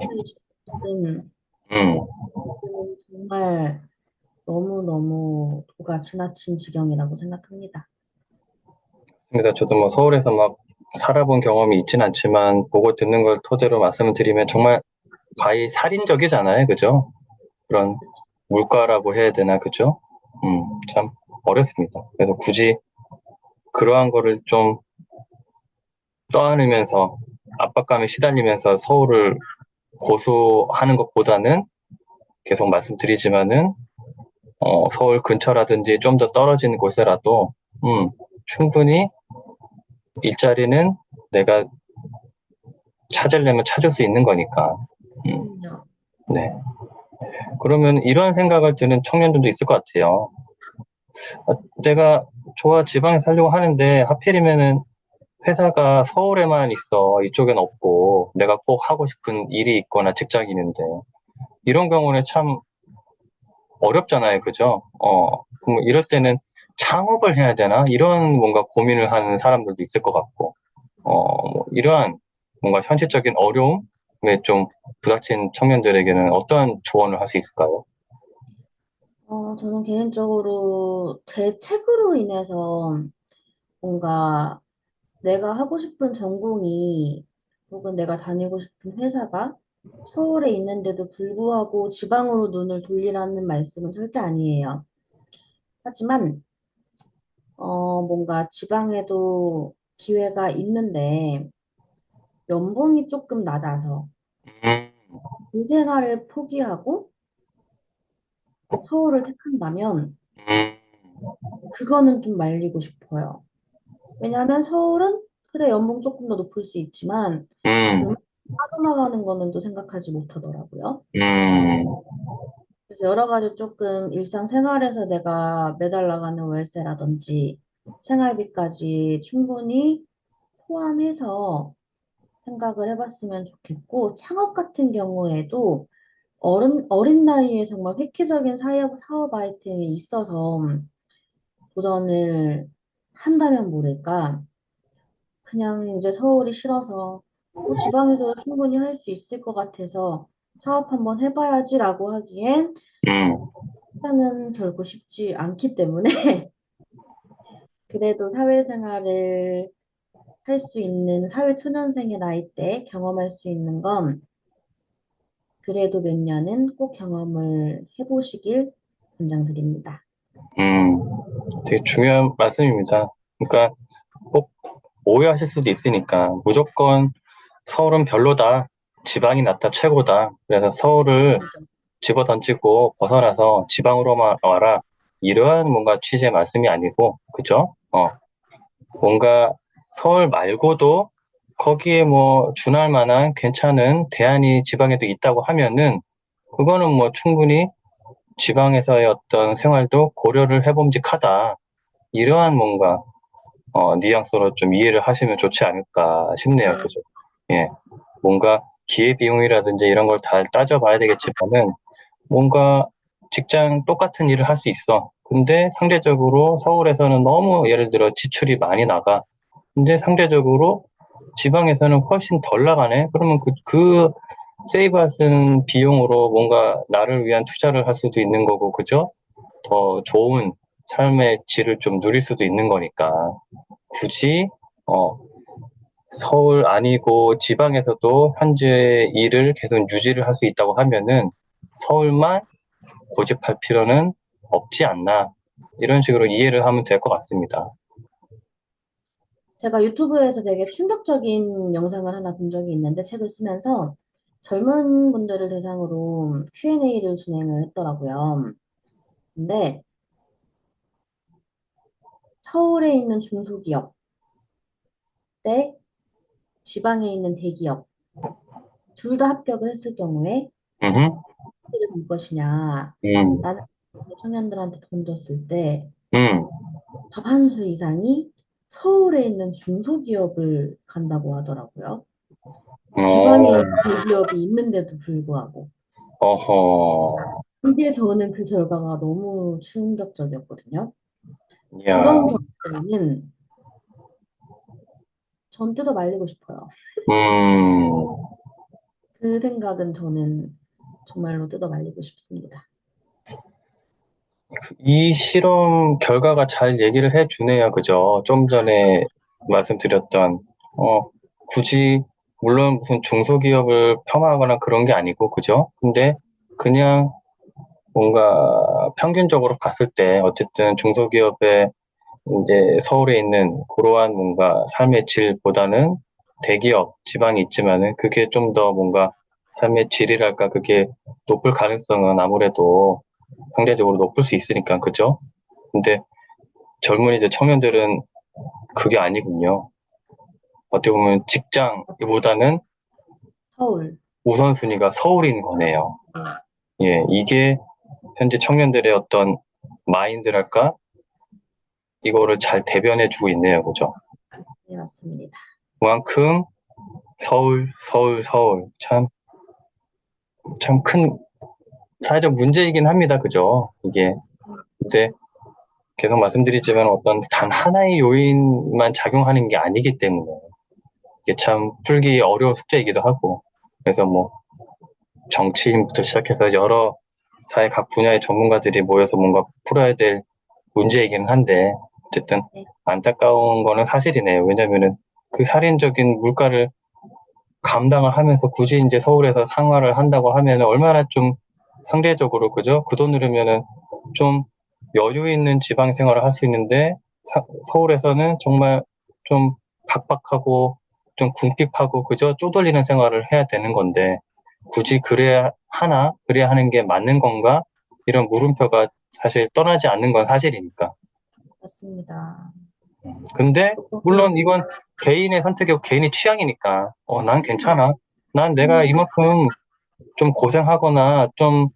S2: 빨리 싶음
S1: 음.
S2: 정말 너무너무 도가 지나친 지경이라고 생각합니다.
S1: 맞습니다. 저도 뭐 서울에서 막 살아본 경험이 있진 않지만 보고 듣는 걸 토대로 말씀을 드리면 정말 가히 살인적이잖아요. 그죠? 그런 물가라고 해야 되나, 그죠? 참 어렵습니다. 그래서 굳이 그러한 거를 좀 떠안으면서 압박감에 시달리면서 서울을 고수하는 것보다는 계속 말씀드리지만은 서울 근처라든지 좀 더 떨어진 곳에라도 충분히 일자리는 내가 찾으려면 찾을 수 있는 거니까. 음,
S2: 그럼요.
S1: 네. 그러면 이런 생각을 드는 청년들도 있을 것 같아요. 내가 좋아 지방에 살려고 하는데 하필이면은 회사가 서울에만 있어. 이쪽엔 없고 내가 꼭 하고 싶은 일이 있거나 직장이 있는데 이런 경우는 참 어렵잖아요. 그죠? 그럼 이럴 때는 창업을 해야 되나? 이런 뭔가 고민을 하는 사람들도 있을 것 같고, 뭐 이러한 뭔가 현실적인 어려움에 좀 부닥친 청년들에게는 어떤 조언을 할 수 있을까요?
S2: 저는 개인적으로 제 책으로 인해서 뭔가 내가 하고 싶은 전공이 혹은 내가 다니고 싶은 회사가 서울에 있는데도 불구하고 지방으로 눈을 돌리라는 말씀은 절대 아니에요. 하지만 뭔가 지방에도 기회가 있는데 연봉이 조금 낮아서
S1: 음,
S2: 그 생활을 포기하고 서울을 택한다면
S1: 음,
S2: 그거는 좀 말리고 싶어요. 왜냐하면 서울은 그래 연봉 조금 더 높을 수 있지만
S1: 음,
S2: 그 빠져나가는 거는 또 생각하지 못하더라고요.
S1: 음,
S2: 그래서 여러 가지 조금 일상생활에서 내가 매달 나가는 월세라든지 생활비까지 충분히 포함해서 생각을 해봤으면 좋겠고, 창업 같은 경우에도 어린 나이에 정말 획기적인 사업 아이템이 있어서 도전을 한다면 모를까. 그냥 이제 서울이 싫어서 지방에서 충분히 할 수 있을 것 같아서 사업 한번 해봐야지라고 하기엔
S1: 음,
S2: 시장은 결코 쉽지 않기 때문에 그래도 사회생활을 할 수 있는 사회초년생의 나이 때 경험할 수 있는 건 그래도 몇 년은 꼭 경험을 해보시길 권장드립니다.
S1: 음. 되게 중요한 말씀입니다. 그러니까 꼭 오해하실 수도 있으니까 무조건 서울은 별로다. 지방이 낫다, 최고다. 그래서 서울을
S2: 맞아.
S1: 집어던지고 벗어나서 지방으로만 와라. 이러한 뭔가 취지의 말씀이 아니고, 그죠? 뭔가 서울 말고도 거기에 뭐 준할 만한 괜찮은 대안이 지방에도 있다고 하면은 그거는 뭐 충분히 지방에서의 어떤 생활도 고려를 해봄직하다. 이러한 뭔가 뉘앙스로 좀 이해를 하시면 좋지 않을까 싶네요.
S2: 네,
S1: 그죠? 예. 뭔가 기회비용이라든지 이런 걸 다 따져봐야 되겠지만은 뭔가 직장 똑같은 일을 할 수 있어. 근데 상대적으로 서울에서는 너무 예를 들어 지출이 많이 나가. 근데 상대적으로 지방에서는 훨씬 덜 나가네? 그러면 그 세이브할 수 있는 비용으로 뭔가 나를 위한 투자를 할 수도 있는 거고, 그죠? 더 좋은 삶의 질을 좀 누릴 수도 있는 거니까. 굳이, 어, 서울 아니고 지방에서도 현재 일을 계속 유지를 할 수 있다고 하면은 서울만 고집할 필요는 없지 않나. 이런 식으로 이해를 하면 될 것 같습니다.
S2: 제가 유튜브에서 되게 충격적인 영상을 하나 본 적이 있는데 책을 쓰면서 젊은 분들을 대상으로 Q&A를 진행을 했더라고요. 근데 서울에 있는 중소기업 대 지방에 있는 대기업 둘 다 합격을 했을 경우에
S1: 음,
S2: 어디를 갈 것이냐
S1: 음,
S2: 라는 청년들한테 던졌을 때
S1: 음,
S2: 과반수 이상이 서울에 있는 중소기업을 간다고 하더라고요. 지방에
S1: 어,
S2: 있는 대기업이 있는데도 불구하고.
S1: 어허,
S2: 그게 저는 그 결과가 너무 충격적이었거든요.
S1: 야,
S2: 그런 경우에는 전 뜯어 말리고 싶어요.
S1: 음,
S2: 그 생각은 저는 정말로 뜯어 말리고 싶습니다.
S1: 이 실험 결과가 잘 얘기를 해 주네요. 그죠? 좀 전에 말씀드렸던, 어, 굳이, 물론 무슨 중소기업을 폄하하거나 그런 게 아니고, 그죠? 근데 그냥 뭔가 평균적으로 봤을 때, 어쨌든 중소기업의 이제 서울에 있는 그러한 뭔가 삶의 질보다는 대기업, 지방이 있지만은 그게 좀 더 뭔가 삶의 질이랄까 그게 높을 가능성은 아무래도 상대적으로 높을 수 있으니까, 그죠? 근데 젊은 이제 청년들은 그게 아니군요. 어떻게 보면 직장보다는
S2: 서울.
S1: 우선순위가 서울인 거네요.
S2: 네,
S1: 예, 이게 현재 청년들의 어떤 마인드랄까? 이거를 잘 대변해 주고 있네요. 그죠?
S2: 네, 맞습니다.
S1: 그만큼 서울, 서울, 서울. 참 큰 사회적 문제이긴 합니다. 그죠? 이게. 근데 계속 말씀드리지만 어떤 단 하나의 요인만 작용하는 게 아니기 때문에 이게 참 풀기 어려운 숙제이기도 하고. 그래서 뭐 정치인부터 시작해서 여러 사회 각 분야의 전문가들이 모여서 뭔가 풀어야 될 문제이기는 한데 어쨌든
S2: 네,
S1: 안타까운 거는 사실이네요. 왜냐면은 그 살인적인 물가를 감당을 하면서 굳이 이제 서울에서 생활을 한다고 하면 얼마나 좀 상대적으로 그죠? 그 돈으로면은 좀 여유 있는 지방 생활을 할 수 있는데 서울에서는 정말 좀 각박하고 좀 궁핍하고 그저 쪼들리는 생활을 해야 되는 건데 굳이 그래야 하나? 그래야 하는 게 맞는 건가? 이런 물음표가 사실 떠나지 않는 건 사실이니까.
S2: 맞습니다.
S1: 근데
S2: 그리고,
S1: 물론 이건 개인의 선택이고 개인의 취향이니까 난 괜찮아. 난 내가
S2: 음,
S1: 이만큼 좀 고생하거나 좀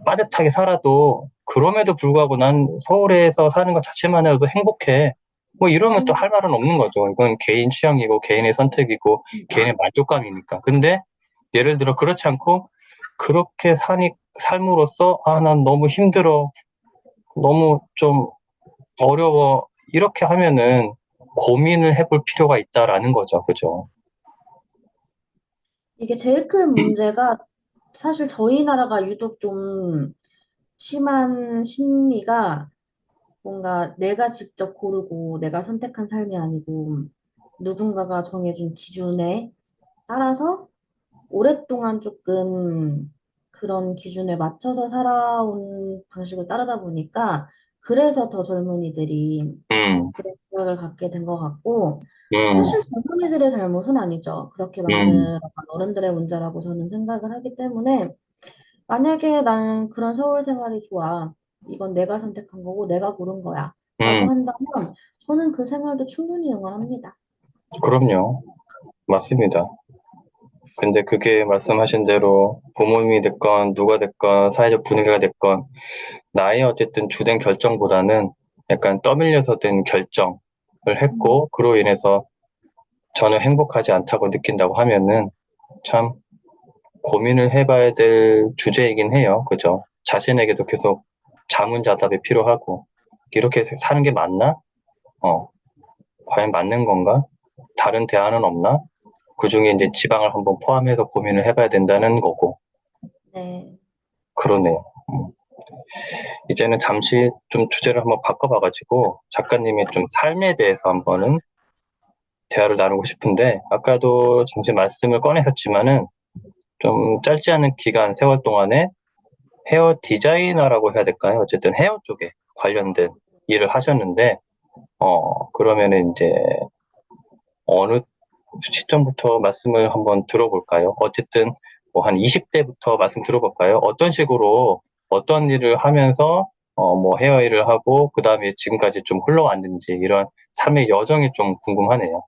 S1: 빠듯하게 살아도 그럼에도 불구하고 난 서울에서 사는 것 자체만 해도 행복해. 뭐 이러면 또 할 말은 없는 거죠. 이건 개인 취향이고 개인의 선택이고 개인의 만족감이니까. 근데 예를 들어 그렇지 않고 그렇게 삶으로써 난 너무 힘들어. 너무 좀 어려워. 이렇게 하면은 고민을 해볼 필요가 있다라는 거죠. 그죠?
S2: 이게 제일 큰 문제가 사실 저희 나라가 유독 좀 심한 심리가 뭔가 내가 직접 고르고 내가 선택한 삶이 아니고 누군가가 정해준 기준에 따라서 오랫동안 조금 그런 기준에 맞춰서 살아온 방식을 따르다 보니까 그래서 더 젊은이들이
S1: 음,
S2: 그런 생각을 갖게 된 것 같고
S1: 음,
S2: 사실 젊은이들의 잘못은 아니죠. 그렇게
S1: 음,
S2: 만든 어른들의 문제라고 저는 생각을 하기 때문에 만약에 나는 그런 서울 생활이 좋아. 이건 내가 선택한 거고 내가 고른 거야. 라고
S1: 음,
S2: 한다면 저는 그 생활도 충분히 응원합니다.
S1: 그럼요. 맞습니다. 근데 그게 말씀하신 대로 부모님이 됐건 누가 됐건 사회적 분위기가 됐건 나의 어쨌든 주된 결정보다는 약간 떠밀려서 된 결정을
S2: 음,
S1: 했고 그로 인해서 전혀 행복하지 않다고 느낀다고 하면은 참 고민을 해봐야 될 주제이긴 해요. 그죠? 자신에게도 계속 자문자답이 필요하고 이렇게 사는 게 맞나? 어, 과연 맞는 건가? 다른 대안은 없나? 그 중에 이제 지방을 한번 포함해서 고민을 해봐야 된다는 거고
S2: 네.
S1: 그러네요. 이제는 잠시 좀 주제를 한번 바꿔봐가지고 작가님의 좀 삶에 대해서 한번은 대화를 나누고 싶은데 아까도 잠시 말씀을 꺼내셨지만은 좀 짧지 않은 기간 세월 동안에 헤어 디자이너라고 해야 될까요? 어쨌든 헤어 쪽에 관련된 일을 하셨는데 그러면은 이제 어느 시점부터 말씀을 한번 들어볼까요? 어쨌든 뭐 한 20대부터 말씀 들어볼까요? 어떤 식으로 어떤 일을 하면서 뭐 헤어 일을 하고 그 다음에 지금까지 좀 흘러왔는지 이런 삶의 여정이 좀 궁금하네요.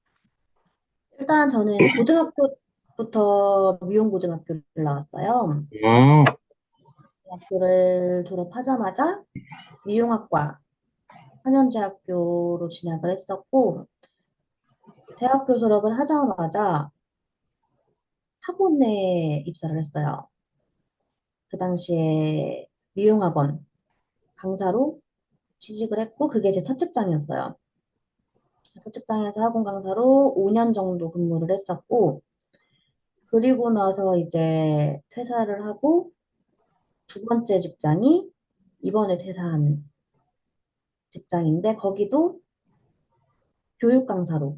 S2: 일단 저는 고등학교부터 미용고등학교를 나왔어요.
S1: 음,
S2: 학교를 졸업하자마자 미용학과 4년제학교로 진학을 했었고, 대학교 졸업을 하자마자 학원에 입사를 했어요. 그 당시에 미용학원 강사로 취직을 했고, 그게 제 첫 직장이었어요. 첫 직장에서 학원 강사로 5년 정도 근무를 했었고, 그리고 나서 이제 퇴사를 하고, 두 번째 직장이 이번에 퇴사한 직장인데, 거기도 교육 강사로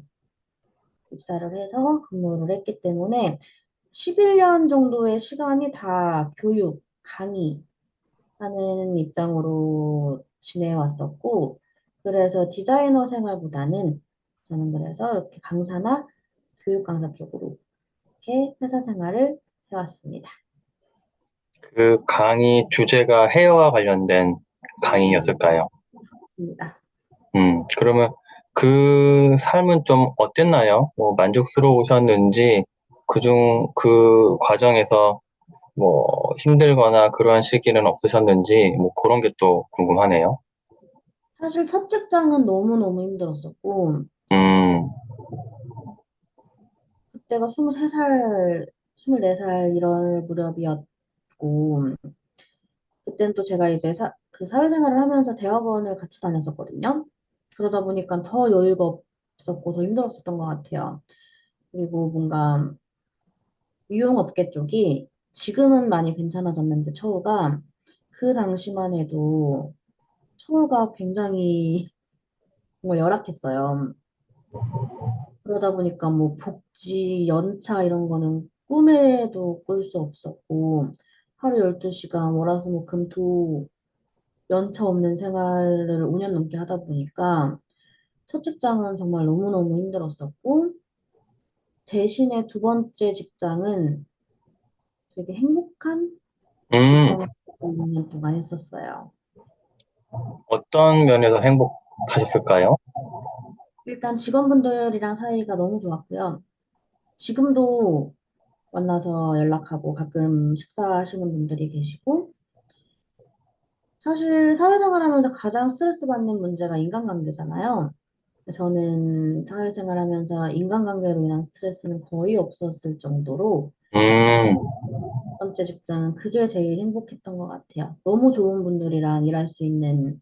S2: 입사를 해서 근무를 했기 때문에 11년 정도의 시간이 다 교육, 강의하는 입장으로 지내왔었고, 그래서 디자이너 생활보다는 저는 그래서 이렇게 강사나 교육 강사 쪽으로 이렇게 회사 생활을 해왔습니다.
S1: 그 강의 주제가 헤어와 관련된 강의였을까요?
S2: 맞습니다.
S1: 그러면 그 삶은 좀 어땠나요? 뭐 만족스러우셨는지, 그 과정에서 뭐 힘들거나 그러한 시기는 없으셨는지, 뭐 그런 게 또 궁금하네요.
S2: 사실 첫 직장은 너무너무 힘들었었고,
S1: 음,
S2: 그때가 23살, 24살 이럴 무렵이었고, 그때는 또 제가 이제 그 사회생활을 하면서 대학원을 같이 다녔었거든요. 그러다 보니까 더 여유가 없었고 더 힘들었었던 것 같아요. 그리고 뭔가 미용업계 쪽이 지금은 많이 괜찮아졌는데 처우가 그 당시만 해도 처우가 굉장히 정말 열악했어요. 그러다 보니까 뭐 복지, 연차 이런 거는 꿈에도 꿀 수 없었고 하루 12시간 월화수목금토 연차 없는 생활을 5년 넘게 하다 보니까 첫 직장은 정말 너무너무 힘들었었고, 대신에 두 번째 직장은 되게 행복한
S1: 음,
S2: 직장을 2년 동안 했었어요.
S1: 어떤 면에서 행복하셨을까요?
S2: 일단 직원분들이랑 사이가 너무 좋았고요. 지금도 만나서 연락하고 가끔 식사하시는 분들이 계시고, 사실 사회생활 하면서 가장 스트레스 받는 문제가 인간관계잖아요. 저는 사회생활 하면서 인간관계로 인한 스트레스는 거의 없었을 정도로
S1: 음,
S2: 첫 번째 직장은 그게 제일 행복했던 것 같아요. 너무 좋은 분들이랑 일할 수 있는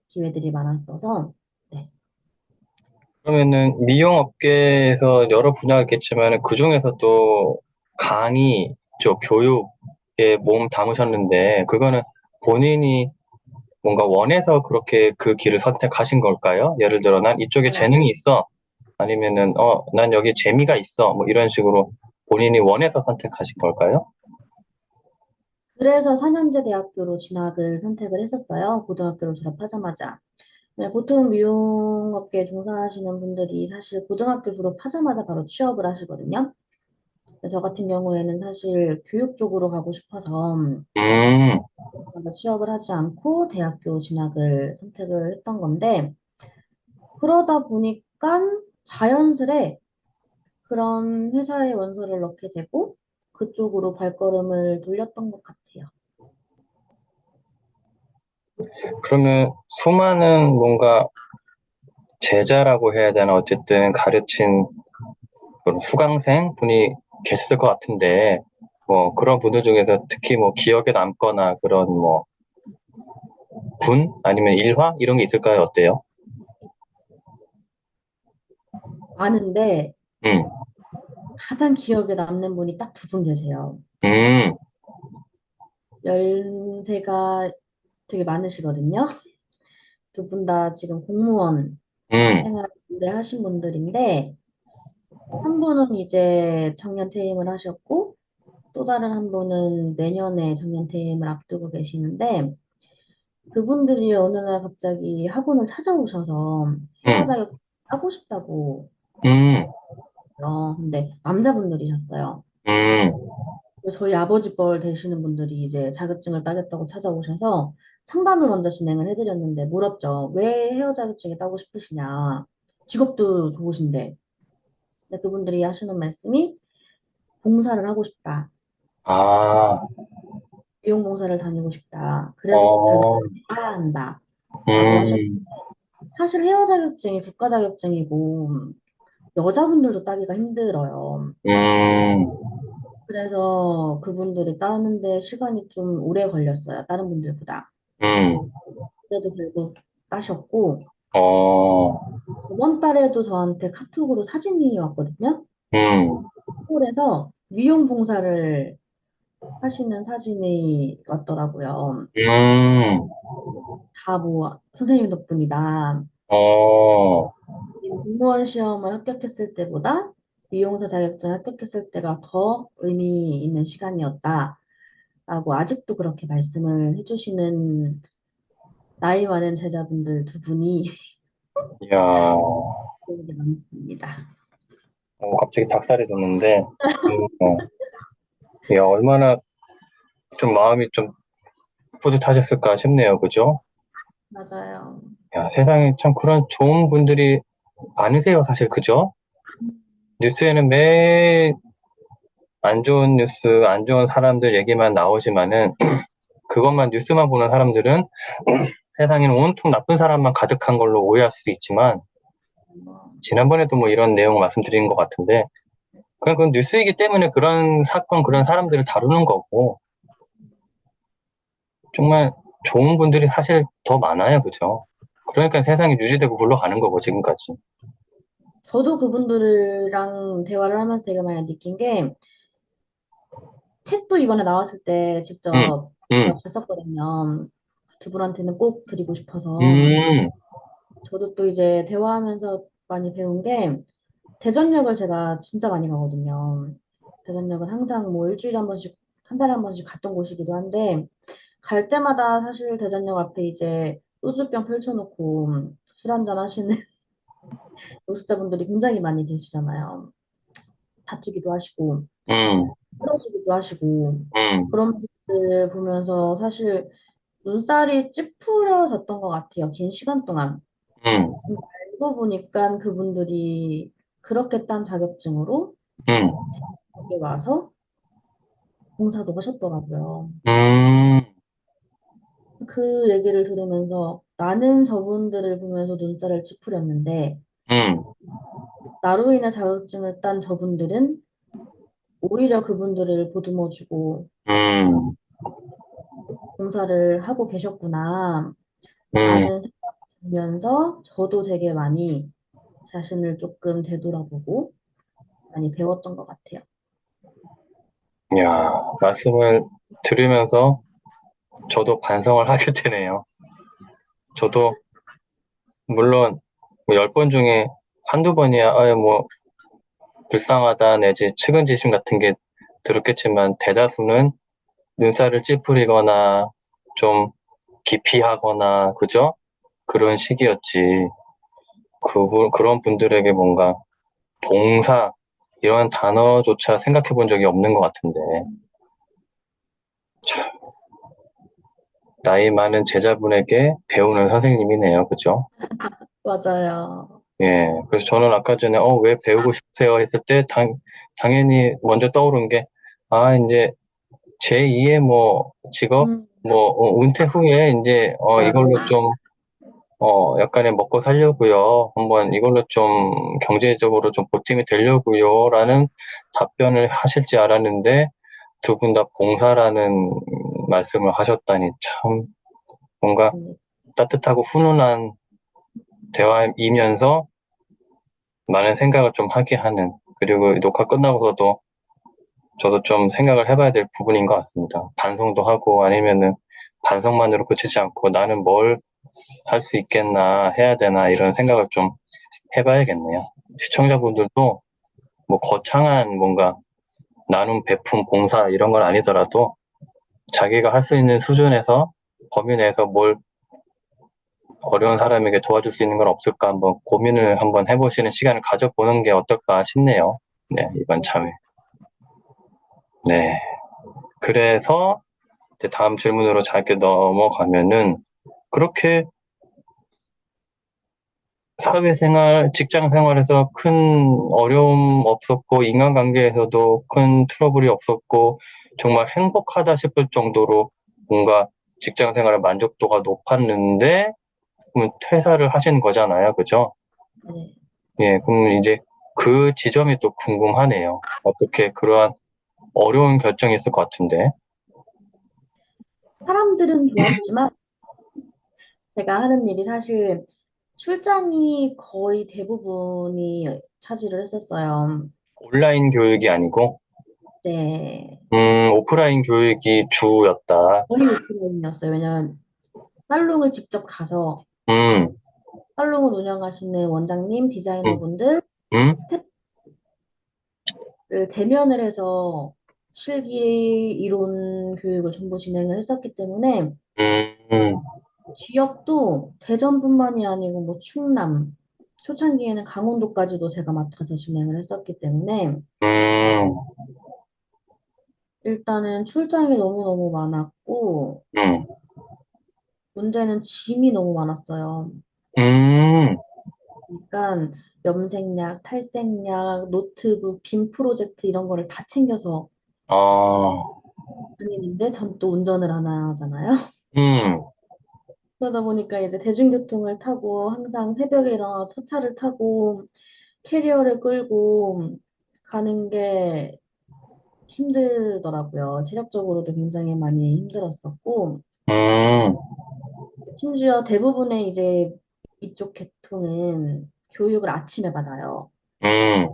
S2: 기회들이 많았어서, 네.
S1: 그러면은 미용업계에서 여러 분야가 있겠지만 그 중에서 또 강의 쪽 교육에 몸 담으셨는데 그거는 본인이 뭔가 원해서 그렇게 그 길을 선택하신 걸까요? 예를 들어 난 이쪽에
S2: 맞아요.
S1: 재능이 있어. 아니면은 난 여기 재미가 있어. 뭐 이런 식으로 본인이 원해서 선택하신 걸까요?
S2: 그래서 4년제 대학교로 진학을 선택을 했었어요. 고등학교를 졸업하자마자. 네, 보통 미용업계에 종사하시는 분들이 사실 고등학교 졸업하자마자 바로 취업을 하시거든요. 근데 저 같은 경우에는 사실 교육 쪽으로 가고 싶어서
S1: 음,
S2: 취업을 하지 않고 대학교 진학을 선택을 했던 건데, 그러다 보니까 자연스레 그런 회사에 원서를 넣게 되고, 그쪽으로 발걸음을 돌렸던 것 같아요.
S1: 그러면 수많은 뭔가 제자라고 해야 되나 어쨌든 가르친 그런 수강생 분이 계셨을 것 같은데 뭐 그런 분들 중에서 특히 뭐 기억에 남거나 그런 뭐 분 아니면 일화 이런 게 있을까요? 어때요?
S2: 아는데,
S1: 음,
S2: 가장 기억에 남는 분이 딱 두 분 계세요.
S1: 음,
S2: 연세가 되게 많으시거든요. 두 분 다 지금 공무원
S1: 음,
S2: 생활 오래 하신 분들인데, 한 분은 이제 정년 퇴임을 하셨고, 또 다른 한 분은 내년에 정년 퇴임을 앞두고 계시는데, 그분들이 어느 날 갑자기 학원을 찾아오셔서 헤어
S1: 음,
S2: 자격 따고 싶다고
S1: 음,
S2: 하시고요. 근데 남자분들이셨어요.
S1: 음,
S2: 그래서 저희 아버지 뻘 되시는 분들이 이제 자격증을 따겠다고 찾아오셔서 상담을 먼저 진행을 해드렸는데 물었죠. 왜 헤어 자격증이 따고 싶으시냐. 직업도 좋으신데. 근데 그분들이 하시는 말씀이 봉사를 하고 싶다.
S1: 아,
S2: 미용봉사를 다니고 싶다. 그래서
S1: 어,
S2: 자격증을 따야 한다. 라고 하셨.
S1: 음,
S2: 사실 헤어 자격증이 국가 자격증이고 여자분들도 따기가 힘들어요.
S1: 음,
S2: 그래서 그분들이 따는데 시간이 좀 오래 걸렸어요. 다른 분들보다.
S1: 음,
S2: 그때도 결국 따셨고,
S1: 어,
S2: 저번 달에도 저한테 카톡으로 사진이 왔거든요.
S1: 음,
S2: 서울에서 미용 봉사를 하시는 사진이 왔더라고요.
S1: 음,
S2: 다 뭐 선생님 덕분이다.
S1: 어,
S2: 공무원 시험을 합격했을 때보다 미용사 자격증 합격했을 때가 더 의미 있는 시간이었다라고 아직도 그렇게 말씀을 해주시는 나이 많은 제자분들 두 분이
S1: 이야,
S2: 기억에 남습니다.
S1: 갑자기 닭살이 돋는데, 야, 얼마나 좀 마음이 좀 뿌듯하셨을까 싶네요. 그죠?
S2: 맞아요.
S1: 야, 세상에 참 그런 좋은 분들이 많으세요, 사실. 그죠? 뉴스에는 매일 안 좋은 뉴스, 안 좋은 사람들 얘기만 나오지만은 그것만 뉴스만 보는 사람들은 세상에는 온통 나쁜 사람만 가득한 걸로 오해할 수도 있지만 지난번에도 뭐 이런 내용 말씀드린 것 같은데 그냥 그건 뉴스이기 때문에 그런 사건, 그런 사람들을 다루는 거고 정말 좋은 분들이 사실 더 많아요. 그죠? 그러니까 세상이 유지되고 굴러가는 거고, 지금까지.
S2: 저도 그분들이랑 대화를 하면서 되게 많이 느낀 게 책도 이번에 나왔을 때
S1: 음,
S2: 직접
S1: 음,
S2: 봤었거든요. 두 분한테는 꼭 드리고 싶어서.
S1: 음,
S2: 저도 또 이제 대화하면서 많이 배운 게 대전역을 제가 진짜 많이 가거든요. 대전역은 항상 뭐 일주일에 한 번씩, 한 달에 한 번씩 갔던 곳이기도 한데 갈 때마다 사실 대전역 앞에 이제 소주병 펼쳐놓고 술 한잔 하시는 노숙자분들이 굉장히 많이 계시잖아요. 다투기도 하시고,
S1: 음,
S2: 쓰러지기도 하시고,
S1: 음,
S2: 그런 분들 보면서 사실 눈살이 찌푸려졌던 것 같아요. 긴 시간 동안.
S1: 음,
S2: 알고 보니까 그분들이 그렇게 딴 자격증으로
S1: 음,
S2: 여기 와서 봉사도 하셨더라고요.
S1: 음,
S2: 그 얘기를 들으면서 나는 저분들을 보면서 눈살을 찌푸렸는데
S1: 음,
S2: 나로 인해 자격증을 딴 저분들은 오히려 그분들을 보듬어주고
S1: 음,
S2: 봉사를 하고 계셨구나
S1: 음.
S2: 라는 생각이 들면서 저도 되게 많이 자신을 조금 되돌아보고 많이 배웠던 것 같아요.
S1: 야, 말씀을 들으면서 저도 반성을 하게 되네요. 저도 물론 뭐 10번 중에 한두 번이야, 뭐 불쌍하다 내지 측은지심 같은 게 들었겠지만 대다수는 눈살을 찌푸리거나 좀 기피하거나 그죠? 그런 시기였지. 그런 분들에게 뭔가 봉사 이런 단어조차 생각해 본 적이 없는 것 같은데 참, 나이 많은 제자분에게 배우는 선생님이네요. 그죠?
S2: 맞아요.
S1: 예. 그래서 저는 아까 전에 왜 배우고 싶으세요 했을 때 당연히 먼저 떠오른 게 이제 제2의 뭐 직업
S2: 음,
S1: 뭐 은퇴 후에 이제 이걸로
S2: 맞아요.
S1: 좀 약간의 먹고 살려고요. 한번 이걸로 좀 경제적으로 좀 보탬이 되려고요. 라는 답변을 하실 줄 알았는데 두 분 다 봉사라는 말씀을 하셨다니 참 뭔가
S2: 음,
S1: 따뜻하고 훈훈한 대화이면서 많은 생각을 좀 하게 하는 그리고 녹화 끝나고서도 저도 좀 생각을 해봐야 될 부분인 것 같습니다. 반성도 하고 아니면은 반성만으로 그치지 않고 나는 뭘 할 수 있겠나 해야 되나 이런 생각을 좀 해봐야겠네요. 시청자분들도 뭐 거창한 뭔가 나눔, 베품, 봉사 이런 건 아니더라도 자기가 할 수 있는 수준에서 범위 내에서 뭘 어려운 사람에게 도와줄 수 있는 건 없을까 한번 고민을 한번 해보시는 시간을 가져보는 게 어떨까 싶네요. 네, 이번 참에. 네. 그래서 이제 다음 질문으로 짧게 넘어가면은 그렇게 사회생활, 직장 생활에서 큰 어려움 없었고, 인간관계에서도 큰 트러블이 없었고, 정말 행복하다 싶을 정도로 뭔가 직장 생활의 만족도가 높았는데, 그럼 퇴사를 하신 거잖아요. 그죠?
S2: 네.
S1: 예, 그럼 이제 그 지점이 또 궁금하네요. 어떻게 그러한 어려운 결정이 있을 것 같은데.
S2: 사람들은 좋았지만 제가 하는 일이 사실 출장이 거의 대부분이 차지를 했었어요.
S1: 온라인 교육이 아니고,
S2: 네.
S1: 오프라인 교육이 주였다.
S2: 거의 오프라인이었어요. 왜냐면 살롱을 직접 가서
S1: 음,
S2: 살롱을 운영하시는 원장님,
S1: 음,
S2: 디자이너분들,
S1: 음,
S2: 스태프를 대면을 해서 실기 이론 교육을 전부 진행을 했었기 때문에
S1: 음,
S2: 지역도 대전뿐만이 아니고 뭐 충남, 초창기에는 강원도까지도 제가 맡아서 진행을 했었기 때문에
S1: 음,
S2: 일단은 출장이 너무너무 많았고
S1: 음,
S2: 문제는 짐이 너무 많았어요.
S1: 음,
S2: 그러니까 염색약, 탈색약, 노트북, 빔 프로젝트 이런 거를 다 챙겨서
S1: 아,
S2: 다니는데 전 또 운전을 하나 하잖아요.
S1: 음,
S2: 그러다 보니까 이제 대중교통을 타고 항상 새벽에 일어나서 차를 타고 캐리어를 끌고 가는 게 힘들더라고요. 체력적으로도 굉장히 많이 힘들었었고,
S1: 음,
S2: 심지어 대부분의 이제 이쪽 계통은 교육을 아침에 받아요.
S1: 음,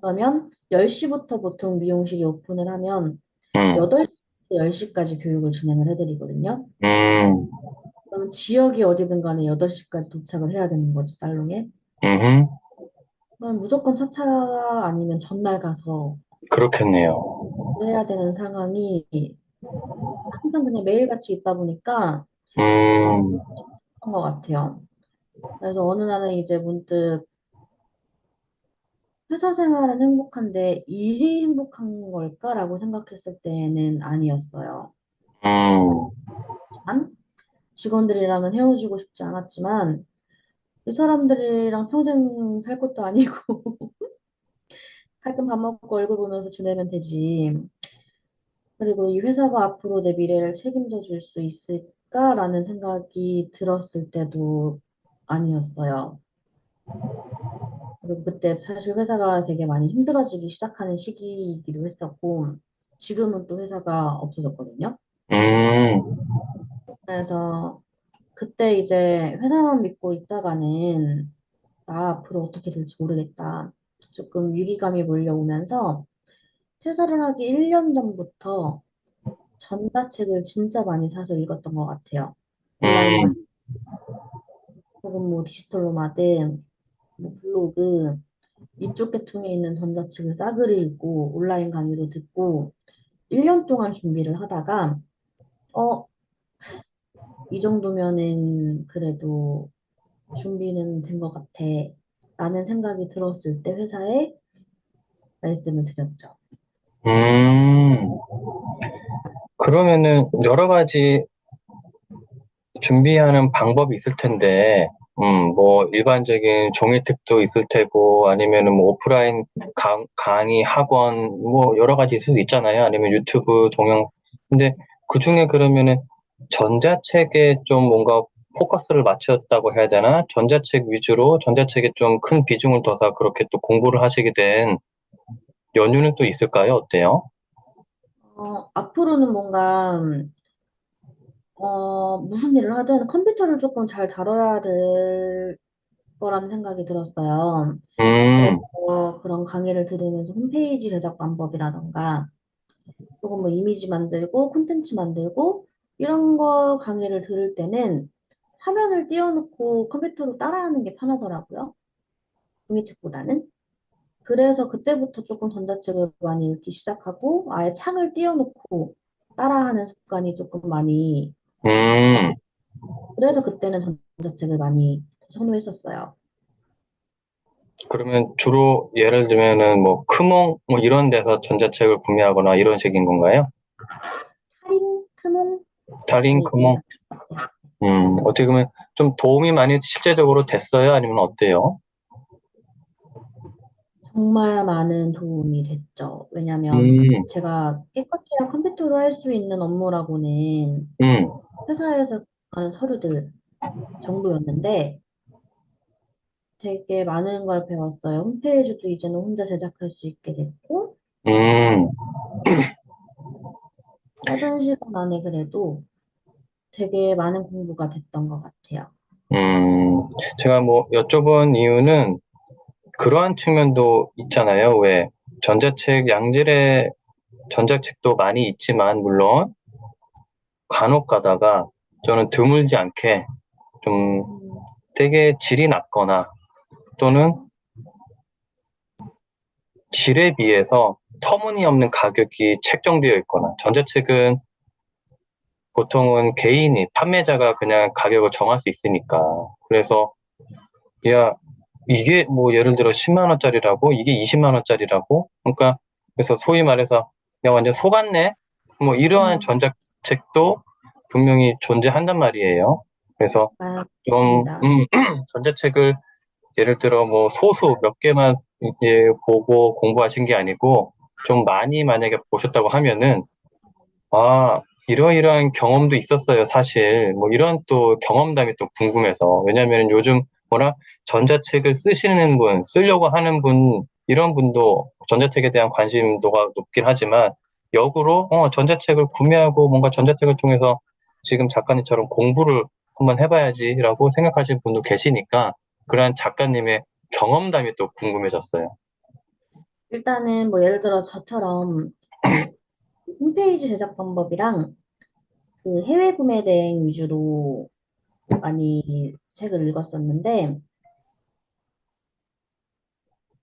S2: 그러면 10시부터 보통 미용실이 오픈을 하면
S1: 음,
S2: 8시부터 10시까지 교육을 진행을 해드리거든요.
S1: 음,
S2: 그러면 지역이 어디든 간에 8시까지 도착을 해야 되는 거죠, 살롱에.
S1: 음,
S2: 그럼 무조건 차차 아니면 전날 가서
S1: 그렇겠네요.
S2: 해야 되는 상황이 항상 그냥 매일같이 있다 보니까
S1: 음,
S2: 그런 것 같아요. 그래서 어느 날은 이제 문득 회사 생활은 행복한데 일이 행복한 걸까라고 생각했을 때는 아니었어요.
S1: 음,
S2: 단, 직원들이랑은 헤어지고 싶지 않았지만 이 사람들이랑 평생 살 것도 아니고 가끔 밥 먹고 얼굴 보면서 지내면 되지. 그리고 이 회사가 앞으로 내 미래를 책임져 줄 수 있을까라는 생각이 들었을 때도 아니었어요. 그리고 그때 사실 회사가 되게 많이 힘들어지기 시작하는 시기이기도 했었고, 지금은 또 회사가 없어졌거든요.
S1: 음,
S2: 그래서 그때 이제 회사만 믿고 있다가는 나 앞으로 어떻게 될지 모르겠다. 조금 위기감이 몰려오면서 퇴사를 하기 1년 전부터 전자책을 진짜 많이 사서 읽었던 것 같아요. 온라인
S1: 음,
S2: 강 혹은 뭐 디지털 노마드, 뭐 블로그 이쪽 계통에 있는 전자책을 싸그리 읽고 온라인 강의도 듣고 1년 동안 준비를 하다가 어, 이 정도면은 그래도 준비는 된 것 같아 라는 생각이 들었을 때 회사에 말씀을 드렸죠.
S1: 음. 그러면은 여러 가지 준비하는 방법이 있을 텐데, 뭐 일반적인 종이책도 있을 테고, 아니면은 뭐 오프라인 강의, 학원, 뭐 여러 가지 있을 수 있잖아요. 아니면 유튜브 동영. 근데 그 중에 그러면은 전자책에 좀 뭔가 포커스를 맞췄다고 해야 되나? 전자책 위주로 전자책에 좀 큰 비중을 둬서 그렇게 또 공부를 하시게 된 연유는 또 있을까요? 어때요?
S2: 앞으로는 뭔가 무슨 일을 하든 컴퓨터를 조금 잘 다뤄야 될 거라는 생각이 들었어요. 그래서
S1: 음,
S2: 그런 강의를 들으면서 홈페이지 제작 방법이라던가 혹은 뭐 이미지 만들고 콘텐츠 만들고 이런 거 강의를 들을 때는 화면을 띄워놓고 컴퓨터로 따라하는 게 편하더라고요. 종이책보다는. 그래서 그때부터 조금 전자책을 많이 읽기 시작하고 아예 창을 띄워놓고 따라하는 습관이 조금 많이
S1: 음.
S2: 생겼고 그래서 그때는 전자책을 많이 선호했었어요.
S1: 그러면 주로 예를 들면은 뭐 크몽 뭐 이런 데서 전자책을 구매하거나 이런 식인 건가요?
S2: 할인, 크몽
S1: 스타링,
S2: 많이
S1: 크몽.
S2: 봤던 것 같아요.
S1: 어떻게 보면 좀 도움이 많이 실제적으로 됐어요? 아니면 어때요?
S2: 정말 많은 도움이 됐죠. 왜냐면
S1: 음,
S2: 제가 깨끗해야 컴퓨터로 할 수 있는 업무라고는
S1: 음,
S2: 회사에서 하는 서류들 정도였는데 되게 많은 걸 배웠어요. 홈페이지도 이제는 혼자 제작할 수 있게 됐고
S1: 음,
S2: 짧은 시간 안에 그래도 되게 많은 공부가 됐던 것 같아요.
S1: 음. 제가 뭐 여쭤본 이유는 그러한 측면도 있잖아요. 왜 전자책, 양질의 전자책도 많이 있지만, 물론 간혹 가다가 저는 드물지 않게 좀
S2: 음,
S1: 되게 질이 낮거나 또는 질에 비해서 터무니없는 가격이 책정되어 있거나 전자책은 보통은 개인이 판매자가 그냥 가격을 정할 수 있으니까 그래서 야 이게 뭐 예를 들어 10만 원짜리라고 이게 20만 원짜리라고 그러니까 그래서 소위 말해서 야 완전 속았네 뭐 이러한
S2: 음,
S1: 전자책도 분명히 존재한단 말이에요. 그래서 좀
S2: 맞습니다.
S1: 전자책을 예를 들어 뭐 소수 몇 개만 이제 보고 공부하신 게 아니고 좀 많이 만약에 보셨다고 하면은 아 이러이러한 경험도 있었어요 사실 뭐 이런 또 경험담이 또 궁금해서 왜냐하면 요즘 뭐라 전자책을 쓰시는 분 쓰려고 하는 분 이런 분도 전자책에 대한 관심도가 높긴 하지만 역으로 전자책을 구매하고 뭔가 전자책을 통해서 지금 작가님처럼 공부를 한번 해봐야지라고 생각하시는 분도 계시니까 그런 작가님의 경험담이 또 궁금해졌어요.
S2: 일단은 뭐 예를 들어 저처럼 홈페이지 제작 방법이랑 그 해외 구매 대행 위주로 많이 책을 읽었었는데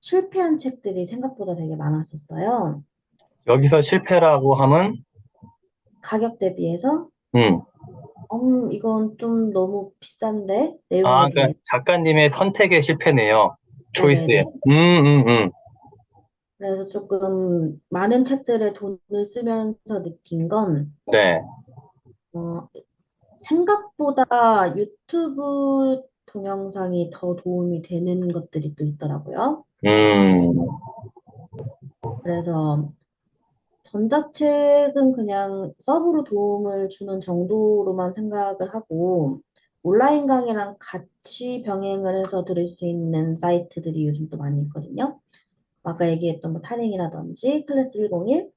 S2: 실패한 책들이 생각보다 되게 많았었어요.
S1: 여기서 실패라고 하면
S2: 가격 대비해서
S1: 음,
S2: 이건 좀 너무 비싼데? 내용에
S1: 아, 그러니까
S2: 비해.
S1: 작가님의 선택의 실패네요. 초이스에.
S2: 네네네.
S1: 음, 음, 음.
S2: 그래서 조금 많은 책들에 돈을 쓰면서 느낀 건,
S1: 네.
S2: 어, 생각보다 유튜브 동영상이 더 도움이 되는 것들이 또 있더라고요.
S1: 음,
S2: 그래서 전자책은 그냥 서브로 도움을 주는 정도로만 생각을 하고, 온라인 강의랑 같이 병행을 해서 들을 수 있는 사이트들이 요즘 또 많이 있거든요. 아까 얘기했던 뭐 타링이라든지 클래스 101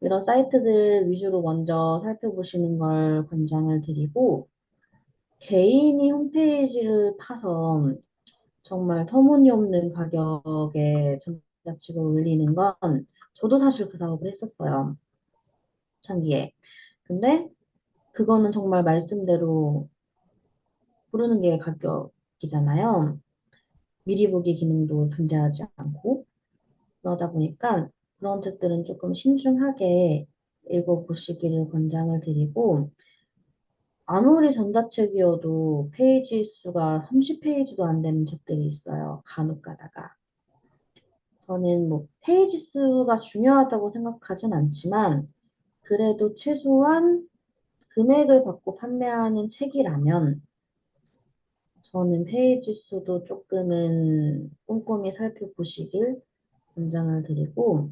S2: 이런 사이트들 위주로 먼저 살펴보시는 걸 권장을 드리고, 개인이 홈페이지를 파서 정말 터무니없는 가격에 전자책을 올리는 건 저도 사실 그 사업을 했었어요. 초창기에. 근데 그거는 정말 말씀대로 부르는 게 가격이잖아요. 미리 보기 기능도 존재하지 않고 그러다 보니까 그런 책들은 조금 신중하게 읽어보시기를 권장을 드리고 아무리 전자책이어도 페이지 수가 30페이지도 안 되는 책들이 있어요. 간혹 가다가. 저는 뭐 페이지 수가 중요하다고 생각하진 않지만 그래도 최소한 금액을 받고 판매하는 책이라면 저는 페이지 수도 조금은 꼼꼼히 살펴보시길 권장을 드리고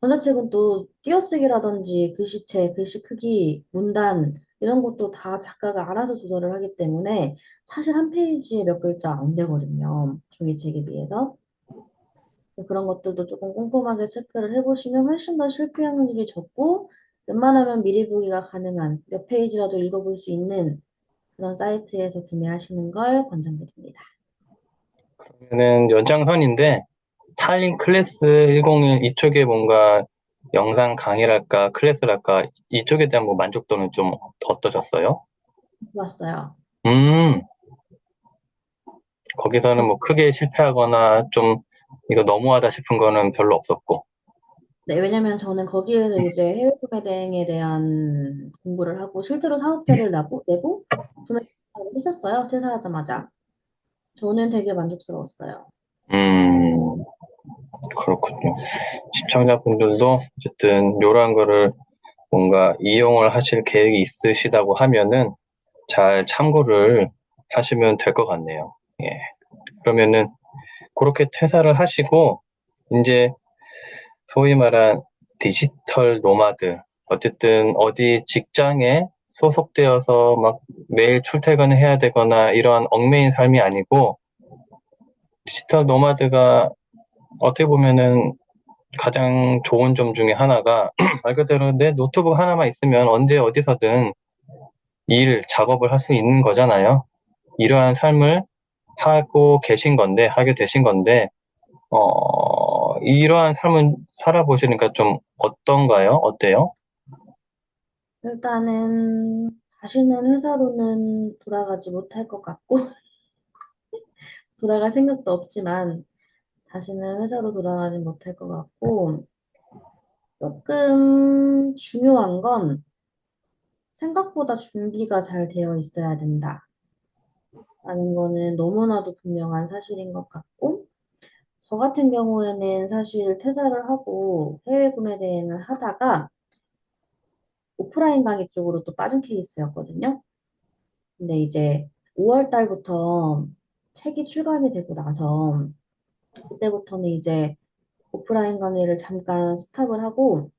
S2: 전자책은 또 띄어쓰기라든지 글씨체, 글씨 크기, 문단 이런 것도 다 작가가 알아서 조절을 하기 때문에 사실 한 페이지에 몇 글자 안 되거든요. 종이책에 비해서. 그런 것들도 조금 꼼꼼하게 체크를 해보시면 훨씬 더 실패 확률이 적고 웬만하면 미리 보기가 가능한 몇 페이지라도 읽어볼 수 있는 그런 사이트에서 구매하시는 걸 권장드립니다.
S1: 그러면은 연장선인데, 탈린 클래스 101 이쪽에 뭔가 영상 강의랄까, 클래스랄까, 이쪽에 대한 뭐 만족도는 좀 어떠셨어요?
S2: 좋았어요.
S1: 음, 거기서는
S2: 저,
S1: 뭐 크게 실패하거나 좀 이거 너무하다 싶은 거는 별로 없었고.
S2: 네, 왜냐면 저는 거기에서 이제 해외 구매 대행에 대한 공부를 하고 실제로 사업자를 내고 구매 대행을 했었어요. 퇴사하자마자. 저는 되게 만족스러웠어요.
S1: 음, 그렇군요. 시청자분들도 어쨌든 이런 거를 뭔가 이용을 하실 계획이 있으시다고 하면은 잘 참고를 하시면 될 것 같네요. 예. 그러면은 그렇게 퇴사를 하시고 이제 소위 말한 디지털 노마드, 어쨌든 어디 직장에 소속되어서 막 매일 출퇴근을 해야 되거나 이런 얽매인 삶이 아니고 디지털 노마드가 어떻게 보면은 가장 좋은 점 중에 하나가 말 그대로 내 노트북 하나만 있으면 언제 어디서든 작업을 할 수 있는 거잖아요. 이러한 삶을 하게 되신 건데, 이러한 삶은 살아보시니까 좀 어떤가요? 어때요?
S2: 일단은 다시는 회사로는 돌아가지 못할 것 같고 돌아갈 생각도 없지만 다시는 회사로 돌아가지 못할 것 같고 조금 중요한 건 생각보다 준비가 잘 되어 있어야 된다. 라는 거는 너무나도 분명한 사실인 것 같고, 저 같은 경우에는 사실 퇴사를 하고 해외 구매 대행을 하다가 오프라인 가게 쪽으로 또 빠진 케이스였거든요. 근데 이제 5월 달부터 책이 출간이 되고 나서 그때부터는 이제 오프라인 강의를 잠깐 스탑을 하고,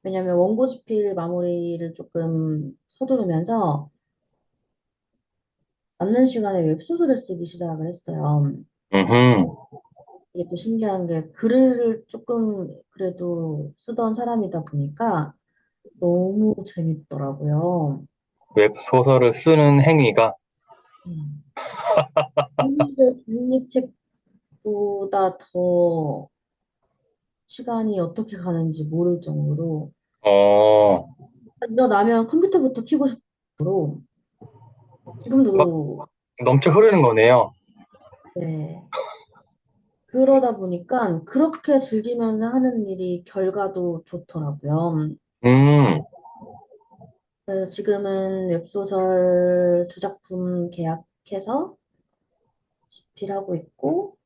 S2: 왜냐면 원고 집필 마무리를 조금 서두르면서 남는 시간에 웹소설을 쓰기 시작을 했어요.
S1: 음,
S2: 이게 또 신기한 게 글을 조금 그래도 쓰던 사람이다 보니까 너무 재밌더라고요.
S1: 웹소설을 쓰는 행위가,
S2: 음. 사실 종이책보다 더 시간이 어떻게 가는지 모를 정도로
S1: 어,
S2: 일어나면 컴퓨터부터 켜고 싶을 정도로
S1: 막
S2: 지금도
S1: 넘쳐 흐르는 거네요.
S2: 네. 그러다 보니까 그렇게 즐기면서 하는 일이 결과도 좋더라고요.
S1: 음,
S2: 그래서 지금은 웹소설 두 작품 계약해서 집필하고 있고,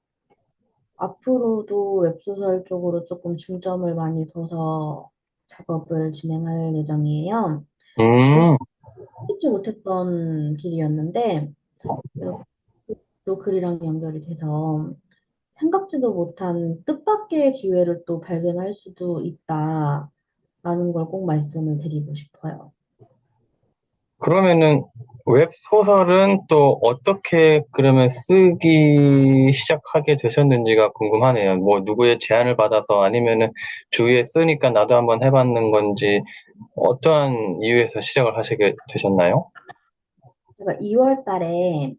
S2: 앞으로도 웹소설 쪽으로 조금 중점을 많이 둬서 작업을 진행할 예정이에요. 그래서
S1: 음,
S2: 생각지 못했던 길이었는데, 이렇게 또 글이랑 연결이 돼서 생각지도 못한 뜻밖의 기회를 또 발견할 수도 있다라는 걸 꼭 말씀을 드리고 싶어요.
S1: 그러면은 웹소설은 또 어떻게 그러면 쓰기 시작하게 되셨는지가 궁금하네요. 뭐 누구의 제안을 받아서 아니면은 주위에 쓰니까 나도 한번 해봤는 건지 어떠한 이유에서 시작을 하시게 되셨나요?
S2: 제가 2월 달에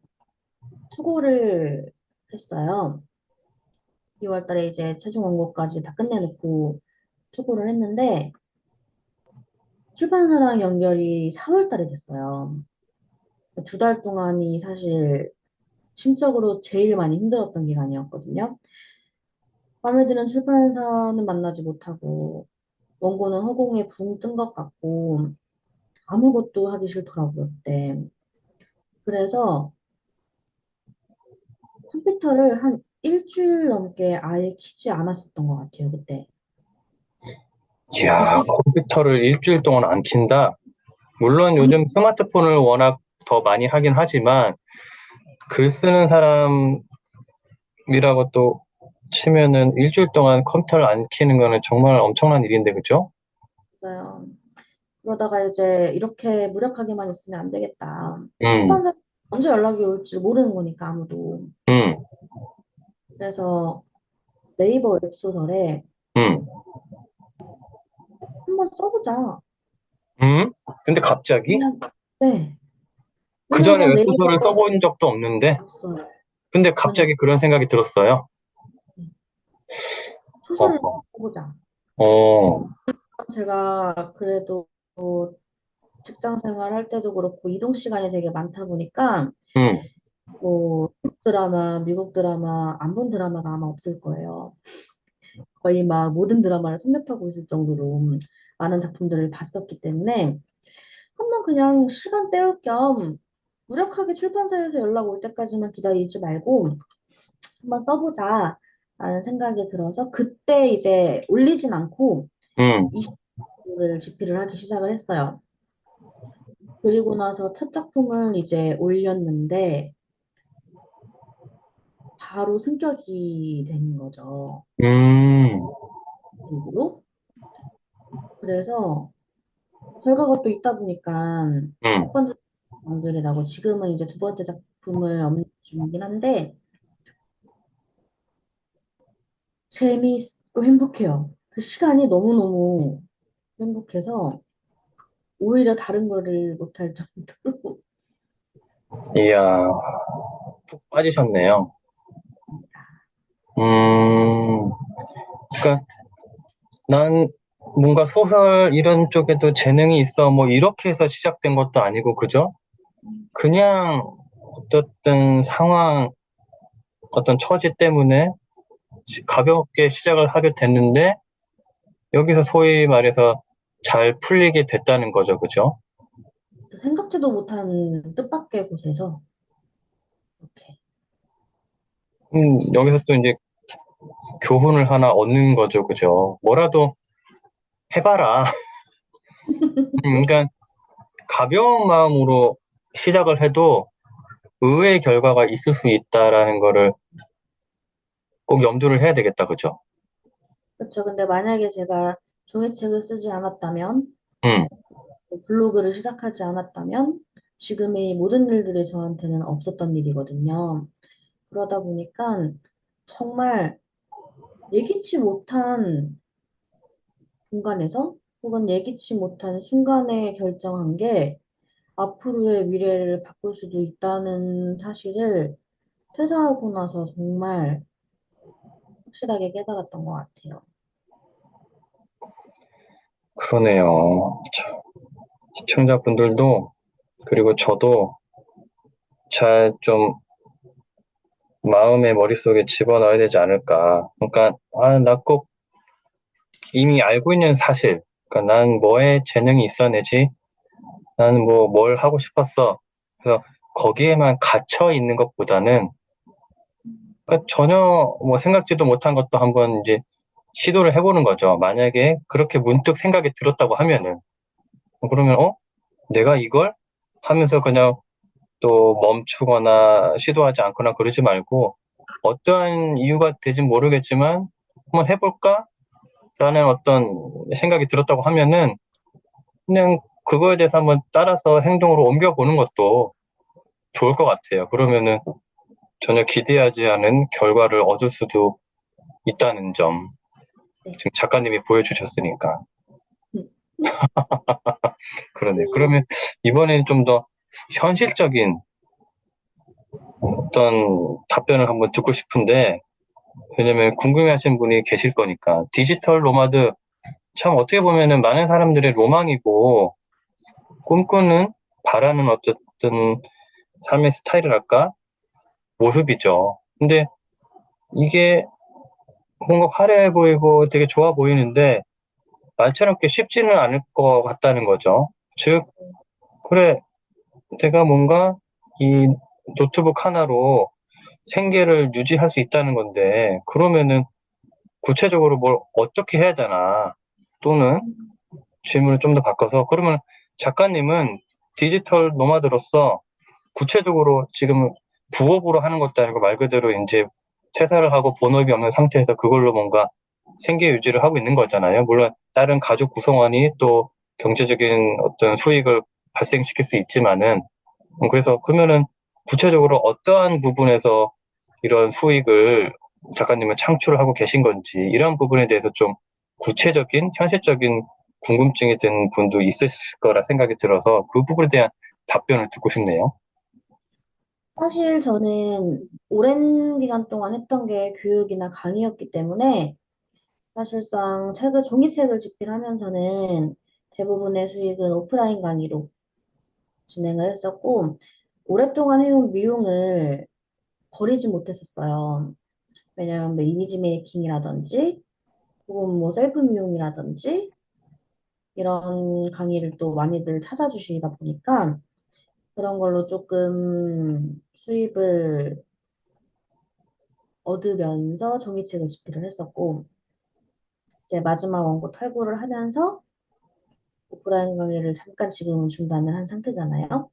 S2: 투고를 했어요. 2월 달에 이제 최종 원고까지 다 끝내놓고 투고를 했는데 출판사랑 연결이 4월 달에 됐어요. 2달 동안이 사실 심적으로 제일 많이 힘들었던 기간이었거든요. 마음에 드는 출판사는 만나지 못하고 원고는 허공에 붕 뜬 것 같고 아무것도 하기 싫더라고요, 그때. 그래서 컴퓨터를 한 일주일 넘게 아예 키지 않았었던 것 같아요, 그때. 그
S1: 이야,
S2: 시,
S1: 컴퓨터를 일주일 동안 안 킨다? 물론
S2: 아무,
S1: 요즘 스마트폰을 워낙 더 많이 하긴 하지만 글 쓰는 사람이라고 또 치면은 일주일 동안 컴퓨터를 안 키는 거는 정말 엄청난 일인데, 그죠?
S2: 없어요. 그러다가 이제 이렇게 무력하게만 있으면 안 되겠다.
S1: 음,
S2: 출판사 언제 연락이 올지 모르는 거니까 아무도.
S1: 음,
S2: 그래서 네이버 웹소설에
S1: 음,
S2: 한번 써보자.
S1: 근데 갑자기?
S2: 그냥, 네.
S1: 그 전에
S2: 왜냐면
S1: 웹소설을
S2: 네이버
S1: 써본 적도 없는데,
S2: 없어요.
S1: 근데
S2: 전혀.
S1: 갑자기 그런 생각이 들었어요.
S2: 소설을
S1: 어허.
S2: 써보자.
S1: 어,
S2: 제가 그래도 직장 생활할 때도 그렇고 이동 시간이 되게 많다 보니까
S1: 음,
S2: 뭐 한국 드라마, 미국 드라마, 안 본 드라마가 아마 없을 거예요. 거의 막 모든 드라마를 섭렵하고 있을 정도로 많은 작품들을 봤었기 때문에 한번 그냥 시간 때울 겸 무력하게 출판사에서 연락 올 때까지만 기다리지 말고 한번 써보자 라는 생각이 들어서 그때 이제 올리진 않고
S1: 음,
S2: 20부를 집필을 하기 시작을 했어요. 그리고 나서 첫 작품을 이제 올렸는데 바로 승격이 된 거죠.
S1: 음,
S2: 그리고 그래서 결과가 또 있다 보니까
S1: 음.
S2: 첫 번째 연결이 나고 지금은 이제 두 번째 작품을 업로드 중이긴 한데 재미있고 행복해요. 그 시간이 너무너무 행복해서 오히려 다른 거를 못할 정도로
S1: 이야, 푹 빠지셨네요. 음, 그러니까 난 뭔가 소설 이런 쪽에도 재능이 있어 뭐 이렇게 해서 시작된 것도 아니고 그죠? 그냥 어떻든 상황, 어떤 처지 때문에 가볍게 시작을 하게 됐는데 여기서 소위 말해서 잘 풀리게 됐다는 거죠, 그죠?
S2: 생각지도 못한 뜻밖의 곳에서 이렇게
S1: 여기서 또 이제 교훈을 하나 얻는 거죠, 그죠? 뭐라도 해봐라. 그러니까 가벼운 마음으로 시작을 해도 의외의 결과가 있을 수 있다라는 거를 꼭 염두를 해야 되겠다, 그죠?
S2: 그렇죠. 근데 만약에 제가 종이책을 쓰지 않았다면
S1: 음,
S2: 블로그를 시작하지 않았다면 지금의 모든 일들이 저한테는 없었던 일이거든요. 그러다 보니까 정말 예기치 못한 공간에서 혹은 예기치 못한 순간에 결정한 게 앞으로의 미래를 바꿀 수도 있다는 사실을 퇴사하고 나서 정말 확실하게 깨달았던 것 같아요.
S1: 그러네요. 시청자분들도 그리고 저도 잘 좀 마음의 머릿속에 집어넣어야 되지 않을까. 그러니까 나 꼭 이미 알고 있는 사실. 그러니까 난 뭐에 재능이 있어내지. 나는 뭐 뭘 하고 싶었어. 그래서 거기에만 갇혀 있는 것보다는 그러니까 전혀 뭐 생각지도 못한 것도 한번 이제 시도를 해보는 거죠. 만약에 그렇게 문득 생각이 들었다고 하면은 그러면 내가 이걸 하면서 그냥 또 멈추거나 시도하지 않거나 그러지 말고 어떠한 이유가 되진 모르겠지만 한번 해볼까? 라는 어떤 생각이 들었다고 하면은 그냥 그거에 대해서 한번 따라서 행동으로 옮겨보는 것도 좋을 것 같아요. 그러면은 전혀 기대하지 않은 결과를 얻을 수도 있다는 점
S2: 네.
S1: 지금 작가님이 보여주셨으니까
S2: 음.
S1: 그러네요. 그러면 이번에는 좀 더 현실적인 어떤 답변을 한번 듣고 싶은데 왜냐면 궁금해하시는 분이 계실 거니까 디지털 노마드 참 어떻게 보면은 많은 사람들의 로망이고 꿈꾸는 바라는 어쨌든 삶의 스타일이랄까 모습이죠. 근데 이게 뭔가 화려해 보이고 되게 좋아 보이는데 말처럼 그렇게 쉽지는 않을 것 같다는 거죠. 즉, 그래, 내가 뭔가 이 노트북 하나로 생계를 유지할 수 있다는 건데, 그러면은 구체적으로 뭘 어떻게 해야 되나? 또는 질문을 좀 더 바꿔서, 그러면 작가님은 디지털 노마드로서 구체적으로 지금 부업으로 하는 것도 아니고 말 그대로 이제 퇴사를 하고 본업이 없는 상태에서 그걸로 뭔가 생계 유지를 하고 있는 거잖아요. 물론 다른 가족 구성원이 또 경제적인 어떤 수익을 발생시킬 수 있지만은 그래서 그러면은 구체적으로 어떠한 부분에서 이런 수익을 작가님은 창출을 하고 계신 건지 이런 부분에 대해서 좀 구체적인 현실적인 궁금증이 든 분도 있으실 거라 생각이 들어서 그 부분에 대한 답변을 듣고 싶네요.
S2: 사실 저는 오랜 기간 동안 했던 게 교육이나 강의였기 때문에 사실상 종이책을 집필하면서는 대부분의 수익은 오프라인 강의로 진행을 했었고, 오랫동안 해온 미용을 버리지 못했었어요. 왜냐하면 뭐 이미지 메이킹이라든지, 혹은 뭐 셀프 미용이라든지, 이런 강의를 또 많이들 찾아주시다 보니까 그런 걸로 조금 수입을 얻으면서 종이책을 집필을 했었고, 이제 마지막 원고 탈고를 하면서 오프라인 강의를 잠깐 지금은 중단을 한 상태잖아요.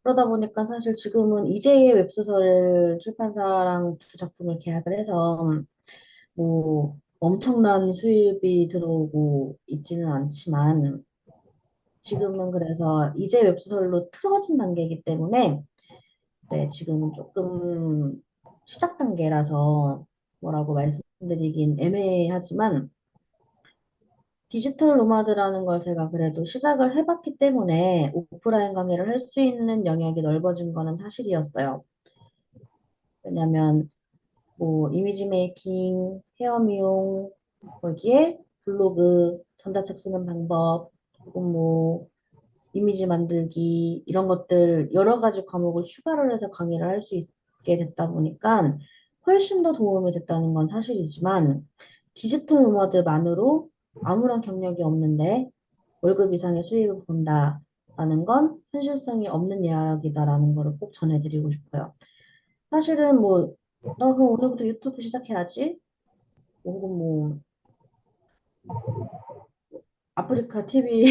S2: 그러다 보니까 사실 지금은 이제의 웹소설 출판사랑 두 작품을 계약을 해서 뭐 엄청난 수입이 들어오고 있지는 않지만 지금은 그래서 이제 웹소설로 틀어진 단계이기 때문에 네, 지금은 조금 시작 단계라서 뭐라고 말씀드리긴 애매하지만 디지털 노마드라는 걸 제가 그래도 시작을 해봤기 때문에 오프라인 강의를 할 수 있는 영역이 넓어진 거는 사실이었어요. 왜냐면 뭐 이미지 메이킹, 헤어 미용, 거기에 블로그, 전자책 쓰는 방법, 혹은 뭐 이미지 만들기 이런 것들 여러 가지 과목을 추가를 해서 강의를 할 수 있게 됐다 보니까 훨씬 더 도움이 됐다는 건 사실이지만 디지털 노마드만으로 아무런 경력이 없는데 월급 이상의 수입을 본다라는 건 현실성이 없는 이야기다라는 거를 꼭 전해드리고 싶어요. 사실은 뭐, 나 그럼 오늘부터 유튜브 시작해야지. 혹은 뭐, 아프리카 TV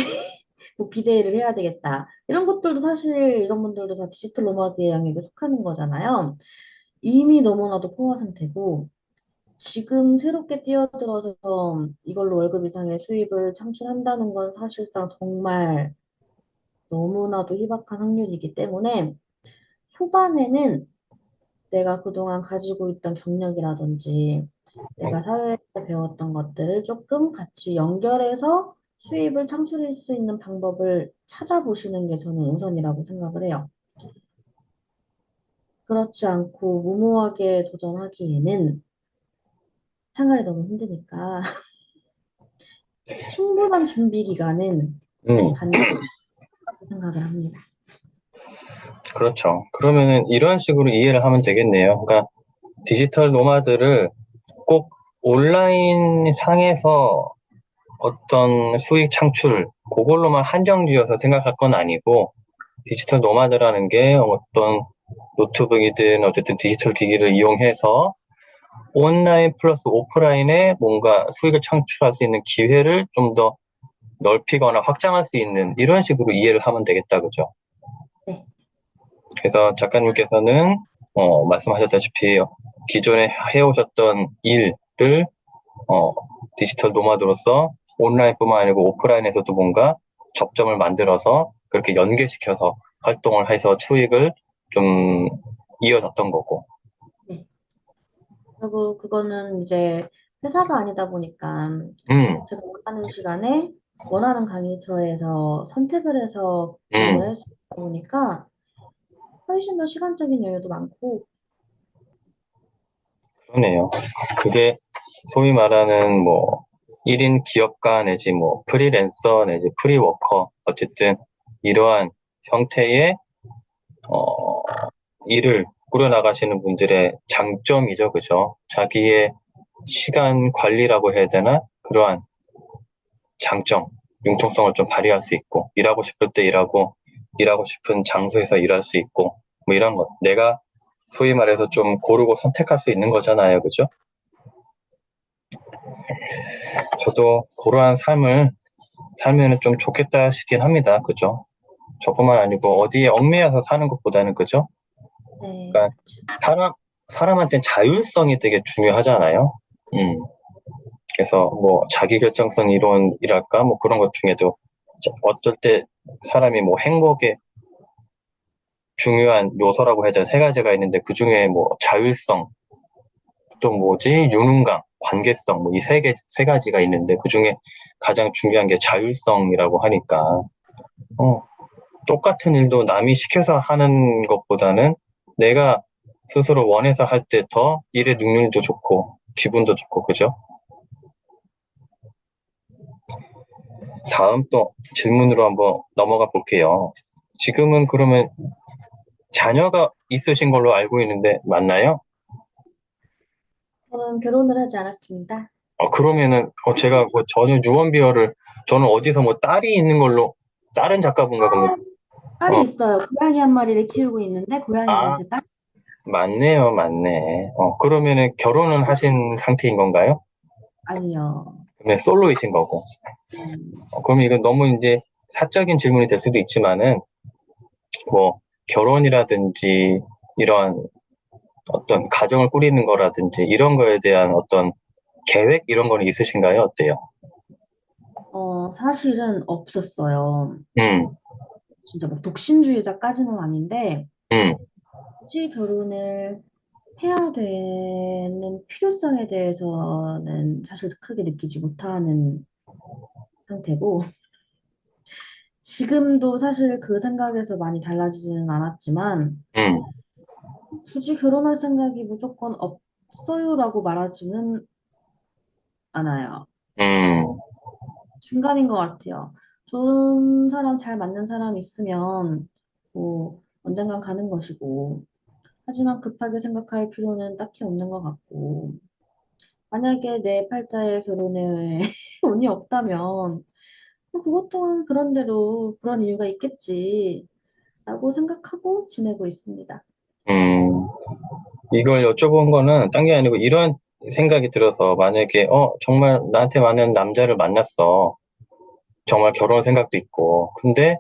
S2: 뭐 BJ를 해야 되겠다. 이런 것들도 사실 이런 분들도 다 디지털 노마드의 영역에 속하는 거잖아요. 이미 너무나도 포화 상태고, 지금 새롭게 뛰어들어서 이걸로 월급 이상의 수입을 창출한다는 건 사실상 정말 너무나도 희박한 확률이기 때문에 초반에는 내가 그동안 가지고 있던 경력이라든지 내가 사회에서 배웠던 것들을 조금 같이 연결해서 수입을 창출할 수 있는 방법을 찾아보시는 게 저는 우선이라고 생각을 해요. 그렇지 않고 무모하게 도전하기에는 생활이 너무 힘드니까 충분한 준비 기간은
S1: 음,
S2: 반드시 있다고 생각을 합니다.
S1: 그렇죠. 그러면은 이런 식으로 이해를 하면 되겠네요. 그러니까 디지털 노마드를 꼭 온라인 상에서 어떤 수익 창출, 그걸로만 한정지어서 생각할 건 아니고, 디지털 노마드라는 게 어떤 노트북이든 어쨌든 디지털 기기를 이용해서 온라인 플러스 오프라인에 뭔가 수익을 창출할 수 있는 기회를 좀 더 넓히거나 확장할 수 있는 이런 식으로 이해를 하면 되겠다, 그죠?
S2: 네.
S1: 그래서 작가님께서는 말씀하셨다시피 기존에 해오셨던 일을 디지털 노마드로서 온라인뿐만 아니고 오프라인에서도 뭔가 접점을 만들어서 그렇게 연계시켜서 활동을 해서 수익을 좀 이어졌던 거고.
S2: 네. 그리고 그거는 이제 회사가 아니다 보니까
S1: 음,
S2: 제가 원하는 시간에 원하는 강의처에서 선택을 해서
S1: 음,
S2: 이용을 할 수 있다 보니까 훨씬 더 시간적인 여유도 많고,
S1: 그러네요. 그게 소위 말하는 뭐 1인 기업가 내지 뭐 프리랜서 내지 프리워커 어쨌든 이러한 형태의 어, 일을 꾸려나가시는 분들의 장점이죠, 그죠? 자기의 시간 관리라고 해야 되나? 그러한 장점, 융통성을 좀 발휘할 수 있고, 일하고 싶을 때 일하고, 일하고 싶은 장소에서 일할 수 있고, 뭐 이런 것. 내가 소위 말해서 좀 고르고 선택할 수 있는 거잖아요, 그죠? 저도 그러한 삶을 살면 좀 좋겠다 싶긴 합니다, 그죠? 저뿐만 아니고 어디에 얽매여서 사는 것보다는, 그죠?
S2: 네,
S1: 그러니까 사람한테는 자율성이 되게 중요하잖아요. 음. 그래서 뭐 자기결정성 이론이랄까 뭐 그런 것 중에도 어떨 때 사람이 뭐 행복에 중요한 요소라고 해야 되나 세 가지가 있는데 그 중에 뭐 자율성 또 뭐지 유능감 관계성 뭐 이 세 가지가 있는데 그 중에 가장 중요한 게 자율성이라고 하니까 어, 똑같은 일도 남이 시켜서 하는 것보다는 내가 스스로 원해서 할 때 더 일의 능률도 좋고 기분도 좋고 그죠? 다음 또 질문으로 한번 넘어가 볼게요. 지금은 그러면 자녀가 있으신 걸로 알고 있는데 맞나요?
S2: 저는 결혼을 하지 않았습니다.
S1: 그러면은 제가 뭐 전혀 유언비어를 저는 어디서 뭐 딸이 있는 걸로 다른 작가분과 그럼
S2: 딸이
S1: 어,
S2: 있어요. 고양이 한 마리를 키우고 있는데 고양이가
S1: 아
S2: 제 딸
S1: 맞네요, 맞네. 그러면은 결혼은 하신 상태인 건가요?
S2: 아니요.
S1: 그러면 솔로이신 거고. 그럼 이건 너무 이제 사적인 질문이 될 수도 있지만은 뭐 결혼이라든지 이런 어떤 가정을 꾸리는 거라든지 이런 거에 대한 어떤 계획 이런 거는 있으신가요? 어때요?
S2: 사실은 없었어요.
S1: 음,
S2: 진짜 뭐 독신주의자까지는 아닌데
S1: 음,
S2: 굳이 결혼을 해야 되는 필요성에 대해서는 사실 크게 느끼지 못하는 상태고 지금도 사실 그 생각에서 많이 달라지지는 않았지만
S1: 음,
S2: 굳이 결혼할 생각이 무조건 없어요라고 말하지는 않아요.
S1: 음,
S2: 중간인 것 같아요. 좋은 사람, 잘 맞는 사람 있으면 뭐 언젠간 가는 것이고 하지만 급하게 생각할 필요는 딱히 없는 것 같고 만약에 내 팔자에 결혼에 운이 없다면 그것 또한 그런 대로 그런 이유가 있겠지 라고 생각하고 지내고 있습니다.
S1: 음. 이걸 여쭤본 거는 딴 게 아니고 이런 생각이 들어서 만약에 정말 나한테 맞는 남자를 만났어. 정말 결혼 생각도 있고. 근데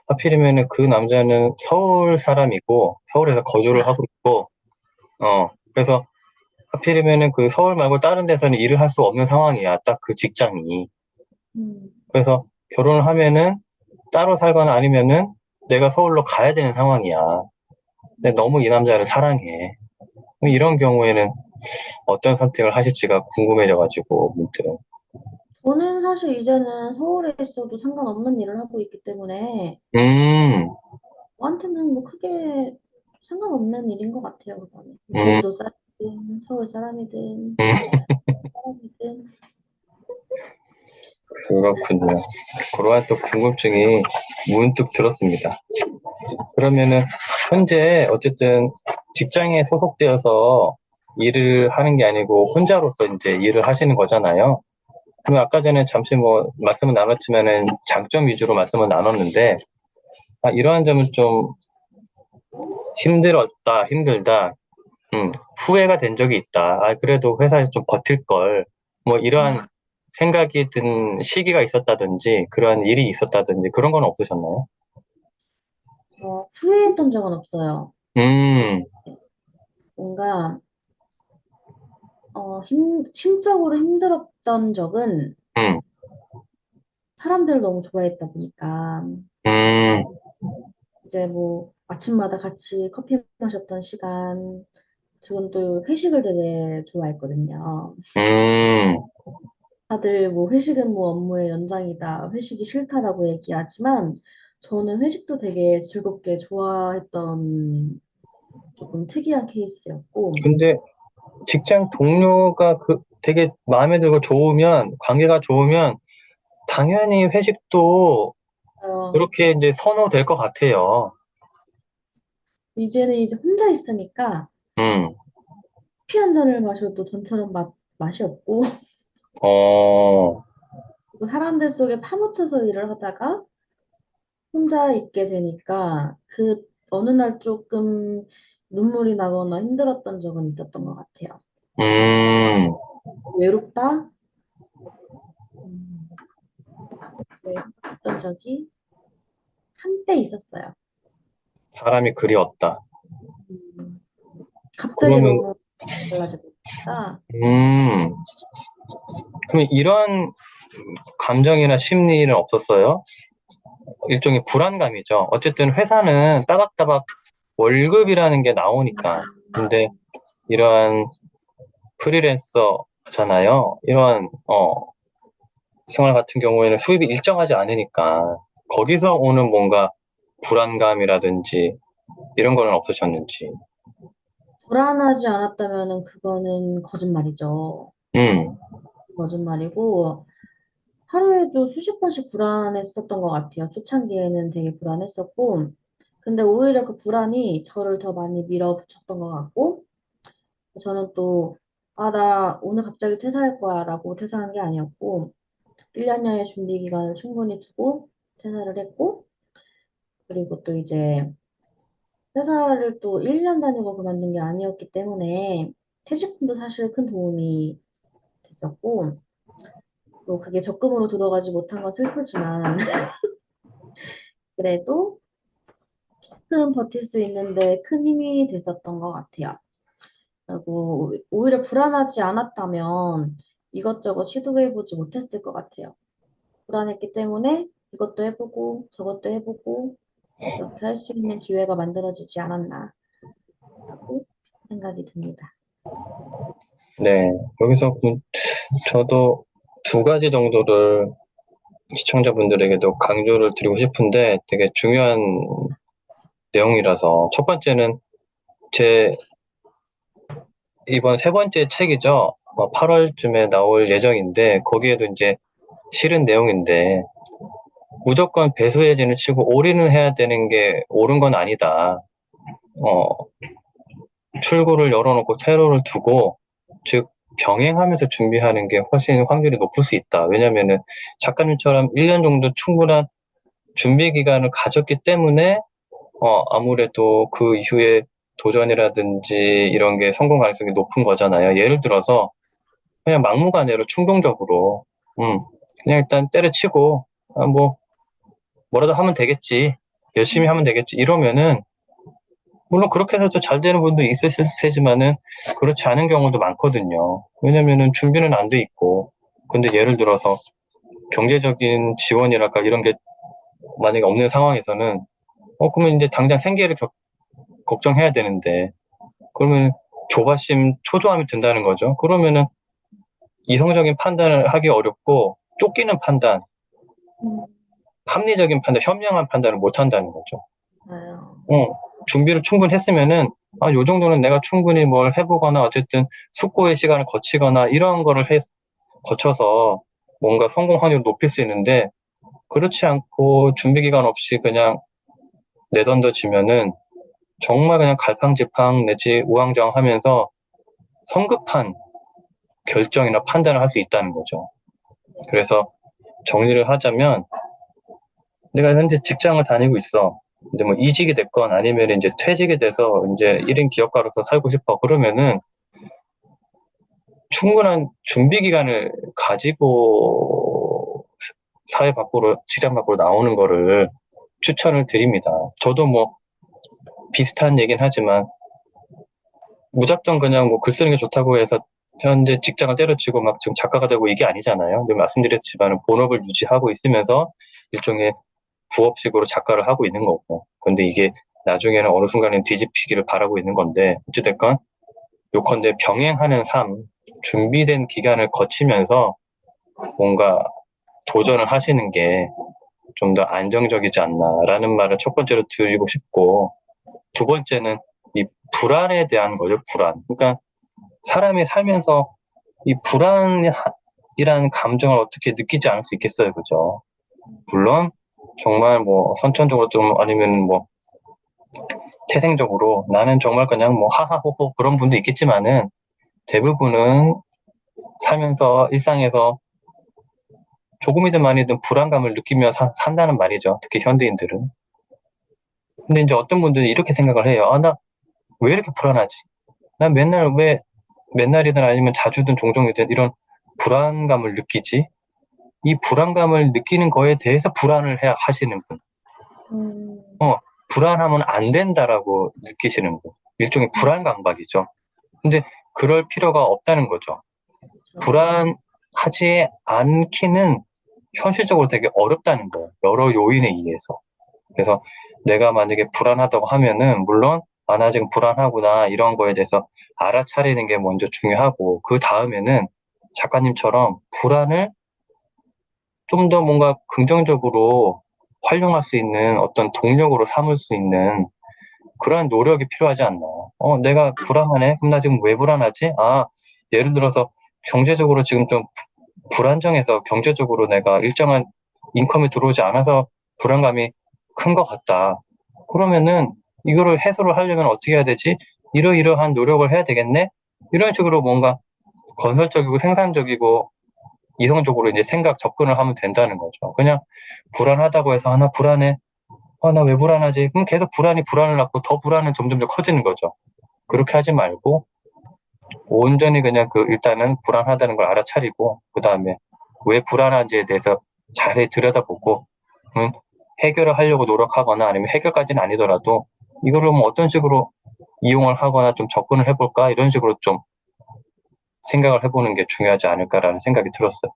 S1: 하필이면은 그 남자는 서울 사람이고 서울에서 거주를 하고 있고 그래서 하필이면은 그 서울 말고 다른 데서는 일을 할 수 없는 상황이야. 딱 그 직장이.
S2: 음,
S1: 그래서 결혼을 하면은 따로 살거나 아니면은 내가 서울로 가야 되는 상황이야. 근데
S2: 음.
S1: 너무 이 남자를 사랑해. 이런 경우에는 어떤 선택을 하실지가 궁금해져가지고, 문득.
S2: 저는 사실 이제는 서울에 있어도 상관없는 일을 하고 있기 때문에
S1: 음,
S2: 저한테는 뭐 크게 상관없는 일인 것 같아요. 그거는.
S1: 음,
S2: 제주도 사람이든 서울 사람이든
S1: 음,
S2: 사람이든
S1: 그렇군요. 그러한 또 궁금증이 문득 들었습니다. 그러면은, 현재 어쨌든 직장에 소속되어서 일을 하는 게 아니고 혼자로서 이제 일을 하시는 거잖아요. 그 아까 전에 잠시 뭐 말씀을 나눴지만은 장점 위주로 말씀을 나눴는데, 이러한 점은 좀 힘들었다, 힘들다, 후회가 된 적이 있다. 그래도 회사에서 좀 버틸 걸. 뭐 이러한 생각이 든 시기가 있었다든지, 그런 일이 있었다든지, 그런 건 없으셨나요?
S2: 후회했던 적은 없어요.
S1: 음,
S2: 뭔가, 심적으로 힘들었던 적은
S1: 음,
S2: 사람들을 너무 좋아했다 보니까,
S1: 음,
S2: 이제 뭐, 아침마다 같이 커피 마셨던 시간, 저는 또 회식을 되게 좋아했거든요.
S1: 음,
S2: 다들 뭐 회식은 뭐 업무의 연장이다, 회식이 싫다라고 얘기하지만, 저는 회식도 되게 즐겁게 좋아했던 조금 특이한 케이스였고,
S1: 근데 직장 동료가 되게 마음에 들고 좋으면, 관계가 좋으면, 당연히 회식도
S2: 어,
S1: 그렇게 이제 선호될 것 같아요.
S2: 이제는 이제 혼자 있으니까
S1: 음,
S2: 커피 한 잔을 마셔도 전처럼 맛이 없고,
S1: 어,
S2: 그리고 사람들 속에 파묻혀서 일을 하다가 혼자 있게 되니까 그 어느 날 조금 눈물이 나거나 힘들었던 적은 있었던 것 같아요.
S1: 음,
S2: 외롭다? 음, 네, 했던 적이 한때 있었어요.
S1: 사람이 그리웠다.
S2: 음, 갑자기
S1: 그러면,
S2: 너무 달라지니까
S1: 음, 그럼 이런 감정이나 심리는 없었어요? 일종의 불안감이죠. 어쨌든 회사는 따박따박 월급이라는 게 나오니까. 근데 이러한 프리랜서잖아요. 이러한, 생활 같은 경우에는 수입이 일정하지 않으니까 거기서 오는 뭔가 불안감이라든지 이런 거는 없으셨는지.
S2: 불안하지 않았다면은 그거는 거짓말이죠.
S1: 음,
S2: 거짓말이고 하루에도 수십 번씩 불안했었던 것 같아요. 초창기에는 되게 불안했었고, 근데 오히려 그 불안이 저를 더 많이 밀어붙였던 것 같고, 저는 또, 나 오늘 갑자기 퇴사할 거야 라고 퇴사한 게 아니었고, 1년여의 준비 기간을 충분히 두고 퇴사를 했고, 그리고 또 이제 회사를 또 1년 다니고 그만둔 게 아니었기 때문에 퇴직금도 사실 큰 도움이 됐었고, 또 그게 적금으로 들어가지 못한 건 슬프지만, 그래도 조금 버틸 수 있는데 큰 힘이 됐었던 것 같아요. 그리고 오히려 불안하지 않았다면 이것저것 시도해보지 못했을 것 같아요. 불안했기 때문에 이것도 해보고 저것도 해보고 이렇게 할 수 있는 기회가 만들어지지 않았나라고 생각이 듭니다.
S1: 네. 여기서 저도 두 가지 정도를 시청자분들에게도 강조를 드리고 싶은데 되게 중요한 내용이라서 첫 번째는 제 이번 세 번째 책이죠. 8월쯤에 나올 예정인데 거기에도 이제 실은 내용인데 무조건 배수해진을 치고 올인을 해야 되는 게 옳은 건 아니다. 어, 출구를 열어놓고 퇴로를 두고 즉 병행하면서 준비하는 게 훨씬 확률이 높을 수 있다. 왜냐면은 작가님처럼 1년 정도 충분한 준비 기간을 가졌기 때문에 아무래도 그 이후에 도전이라든지 이런 게 성공 가능성이 높은 거잖아요. 예를 들어서 그냥 막무가내로 충동적으로 그냥 일단 때려치고 뭐 뭐라도 하면 되겠지. 열심히 하면 되겠지. 이러면은 물론 그렇게 해서 잘 되는 분도 있으실 테지만은 그렇지 않은 경우도 많거든요. 왜냐면은 준비는 안 돼 있고. 근데 예를 들어서 경제적인 지원이랄까 이런 게 만약에 없는 상황에서는 그러면 이제 당장 생계를 걱정해야 되는데 그러면 조바심, 초조함이 든다는 거죠. 그러면은 이성적인 판단을 하기 어렵고 쫓기는 판단,
S2: 음,
S1: 합리적인 판단, 현명한 판단을 못 한다는 거죠.
S2: 맞아요.
S1: 어, 준비를 충분히 했으면은, 요 정도는 내가 충분히 뭘 해보거나, 어쨌든 숙고의 시간을 거치거나, 이런 거를 거쳐서 뭔가 성공 확률을 높일 수 있는데, 그렇지 않고 준비 기간 없이 그냥 내던져지면은, 정말 그냥 갈팡질팡 내지 우왕좌왕 하면서 성급한 결정이나 판단을 할 수 있다는 거죠. 그래서 정리를 하자면 내가 현재 직장을 다니고 있어. 근데 뭐 이직이 됐건 아니면 이제 퇴직이 돼서 이제 1인 기업가로서 살고 싶어. 그러면은 충분한 준비 기간을 가지고 사회 밖으로, 직장 밖으로 나오는 거를 추천을 드립니다. 저도 뭐 비슷한 얘기는 하지만 무작정 그냥 뭐 글 쓰는 게 좋다고 해서 현재 직장을 때려치고 막 지금 작가가 되고 이게 아니잖아요. 근데 말씀드렸지만 본업을 유지하고 있으면서 일종의 부업식으로 작가를 하고 있는 거고. 근데 이게 나중에는 어느 순간에 뒤집히기를 바라고 있는 건데 어찌됐건 요컨대 병행하는 삶, 준비된 기간을 거치면서 뭔가 도전을 하시는 게 좀 더 안정적이지 않나라는 말을 첫 번째로 드리고 싶고, 두 번째는 이 불안에 대한 거죠, 불안. 그러니까 사람이 살면서 이 불안이라는 감정을 어떻게 느끼지 않을 수 있겠어요, 그죠? 물론 정말 뭐 선천적으로 좀 아니면 뭐 태생적으로 나는 정말 그냥 뭐 하하호호 그런 분도 있겠지만은 대부분은 살면서 일상에서 조금이든 많이든 불안감을 느끼며 산다는 말이죠. 특히 현대인들은. 근데 이제 어떤 분들은 이렇게 생각을 해요. 아, 나 왜 이렇게 불안하지? 난 맨날 왜 맨날이든 아니면 자주든 종종이든 이런 불안감을 느끼지? 이 불안감을 느끼는 거에 대해서 불안을 하시는 분.
S2: 음,
S1: 불안하면 안 된다라고 느끼시는 분. 일종의
S2: 음,
S1: 불안 강박이죠. 근데 그럴 필요가 없다는 거죠.
S2: 그렇죠.
S1: 불안하지 않기는 현실적으로 되게 어렵다는 거예요. 여러 요인에 의해서. 그래서 내가 만약에 불안하다고 하면은 물론 아, 나 지금 불안하구나 이런 거에 대해서 알아차리는 게 먼저 중요하고 그 다음에는 작가님처럼 불안을 좀 더 뭔가 긍정적으로 활용할 수 있는 어떤 동력으로 삼을 수 있는 그러한 노력이 필요하지 않나. 내가 불안하네? 그럼 나 지금 왜 불안하지? 아, 예를 들어서 경제적으로 지금 좀 불안정해서 경제적으로 내가 일정한 인컴이 들어오지 않아서 불안감이 큰 것 같다. 그러면은 이거를 해소를 하려면 어떻게 해야 되지? 이러이러한 노력을 해야 되겠네? 이런 식으로 뭔가 건설적이고 생산적이고 이성적으로 이제 접근을 하면 된다는 거죠. 그냥 불안하다고 해서 하나 불안해. 나 왜 불안하지? 그럼 계속 불안을 낳고 더 불안은 점점 더 커지는 거죠. 그렇게 하지 말고 온전히 그냥 일단은 불안하다는 걸 알아차리고 그 다음에 왜 불안한지에 대해서 자세히 들여다보고 해결을 하려고 노력하거나 아니면 해결까지는 아니더라도 이거를 뭐 어떤 식으로 이용을 하거나 좀 접근을 해볼까 이런 식으로 좀 생각을 해보는 게 중요하지 않을까라는 생각이 들었어요.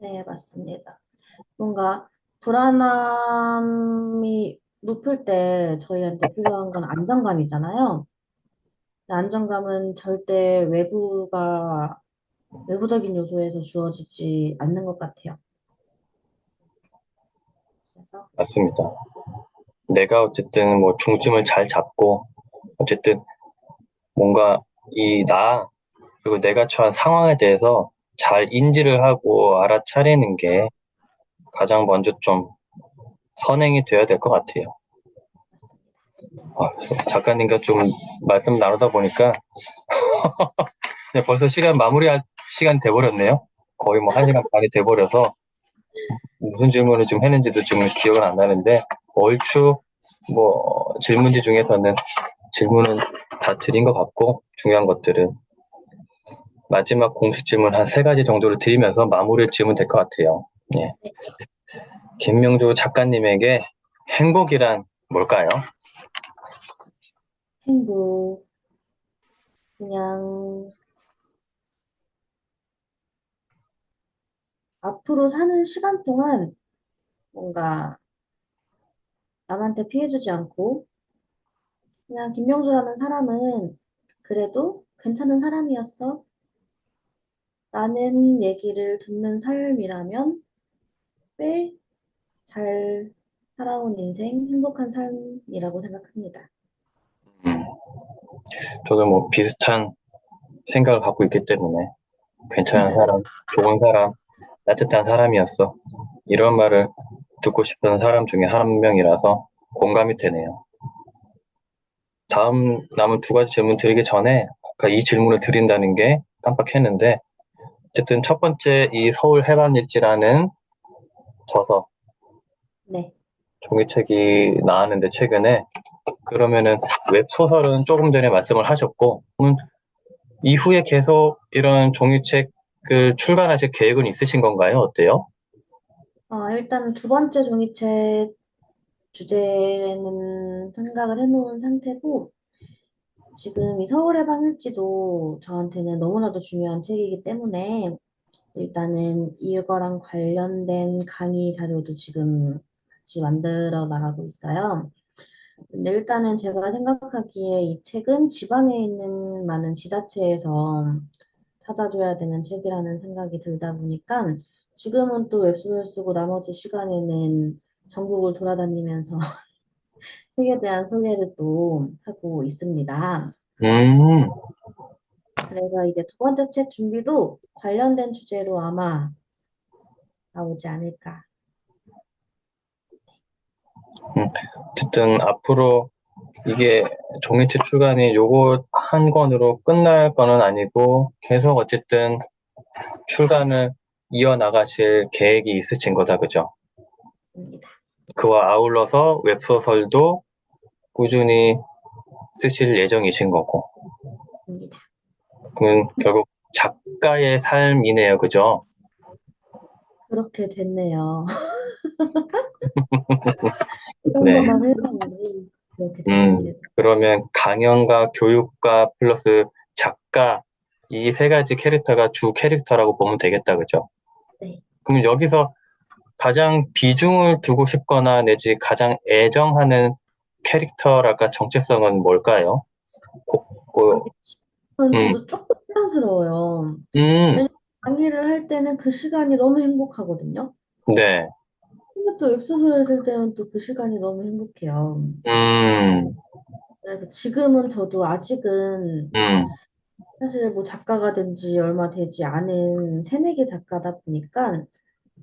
S2: 네, 맞습니다. 뭔가 불안함이 높을 때 저희한테 필요한 건 안정감이잖아요. 안정감은 절대 외부적인 요소에서 주어지지 않는 것 같아요. 그래서,
S1: 맞습니다. 내가 어쨌든 뭐 중심을 잘 잡고 어쨌든 뭔가 그리고 내가 처한 상황에 대해서 잘 인지를 하고 알아차리는 게 가장 먼저 좀 선행이 되어야 될 것 같아요. 작가님과 좀 말씀 나누다 보니까 벌써 시간 마무리할 시간 돼버렸네요. 거의 뭐 1시간 반이 돼버려서 무슨 질문을 좀 했는지도 지금 기억은 안 나는데 얼추 뭐 질문지 중에서는 질문은 다 드린 것 같고 중요한 것들은 마지막 공식 질문 한 3가지 정도를 드리면서 마무리를 지으면 될 것 같아요. 예. 김명주 작가님에게 행복이란 뭘까요?
S2: 행복, 그냥 앞으로 사는 시간 동안 뭔가 남한테 피해주지 않고, 그냥 김명주라는 사람은 그래도 괜찮은 사람이었어. 라는 얘기를 듣는 삶이라면 꽤 잘 살아온 인생, 행복한 삶이라고 생각합니다.
S1: 음, 저도 뭐 비슷한 생각을 갖고 있기 때문에 괜찮은 사람, 좋은 사람, 따뜻한 사람이었어. 이런 말을 듣고 싶은 사람 중에 한 명이라서 공감이 되네요. 다음 남은 2가지 질문 드리기 전에 아까 이 질문을 드린다는 게 깜빡했는데 어쨌든 첫 번째 이 서울 해방일지라는 저서
S2: 네.
S1: 종이책이 나왔는데 최근에 그러면은 웹소설은 조금 전에 말씀을 하셨고 이후에 계속 이런 종이책을 출간하실 계획은 있으신 건가요? 어때요?
S2: 일단 두 번째 종이책 주제는 생각을 해놓은 상태고, 지금 이 서울의 방일지도 저한테는 너무나도 중요한 책이기 때문에, 일단은 이거랑 관련된 강의 자료도 지금 같이 만들어 나가고 있어요. 근데 일단은 제가 생각하기에 이 책은 지방에 있는 많은 지자체에서 찾아줘야 되는 책이라는 생각이 들다 보니까 지금은 또 웹소설 쓰고 나머지 시간에는 전국을 돌아다니면서 책에 대한 소개를 또 하고 있습니다.
S1: 음,
S2: 그래서 이제 두 번째 책 준비도 관련된 주제로 아마 나오지 않을까.
S1: 음. 어쨌든 앞으로 이게 종이책 출간이 요거 한 권으로 끝날 거는 아니고 계속 어쨌든 출간을 이어나가실 계획이 있으신 거다, 그죠?
S2: 합니다.
S1: 그와 아울러서 웹소설도 꾸준히 쓰실 예정이신 거고.
S2: 입니다.
S1: 그러면 결국 작가의 삶이네요, 그죠?
S2: 그렇게 됐네요. 이
S1: 네.
S2: 정도만 해석이 그렇게 됐네요.
S1: 그러면 강연가, 교육가, 플러스 작가, 이 세 가지 캐릭터가 주 캐릭터라고 보면 되겠다, 그죠?
S2: 네.
S1: 그럼 여기서 가장 비중을 두고 싶거나 내지 가장 애정하는 캐릭터랄까 정체성은 뭘까요? 고- 고-
S2: 지금은
S1: 음,
S2: 저도 조금 혼란스러워요.
S1: 음,
S2: 왜냐면 강의를 할 때는 그 시간이 너무 행복하거든요.
S1: 네,
S2: 근데 또 웹소설을 쓸 때는 또 그 시간이 너무 행복해요.
S1: 음,
S2: 그래서 지금은 저도 아직은
S1: 음.
S2: 사실 뭐 작가가 된 지 얼마 되지 않은 새내기 작가다 보니까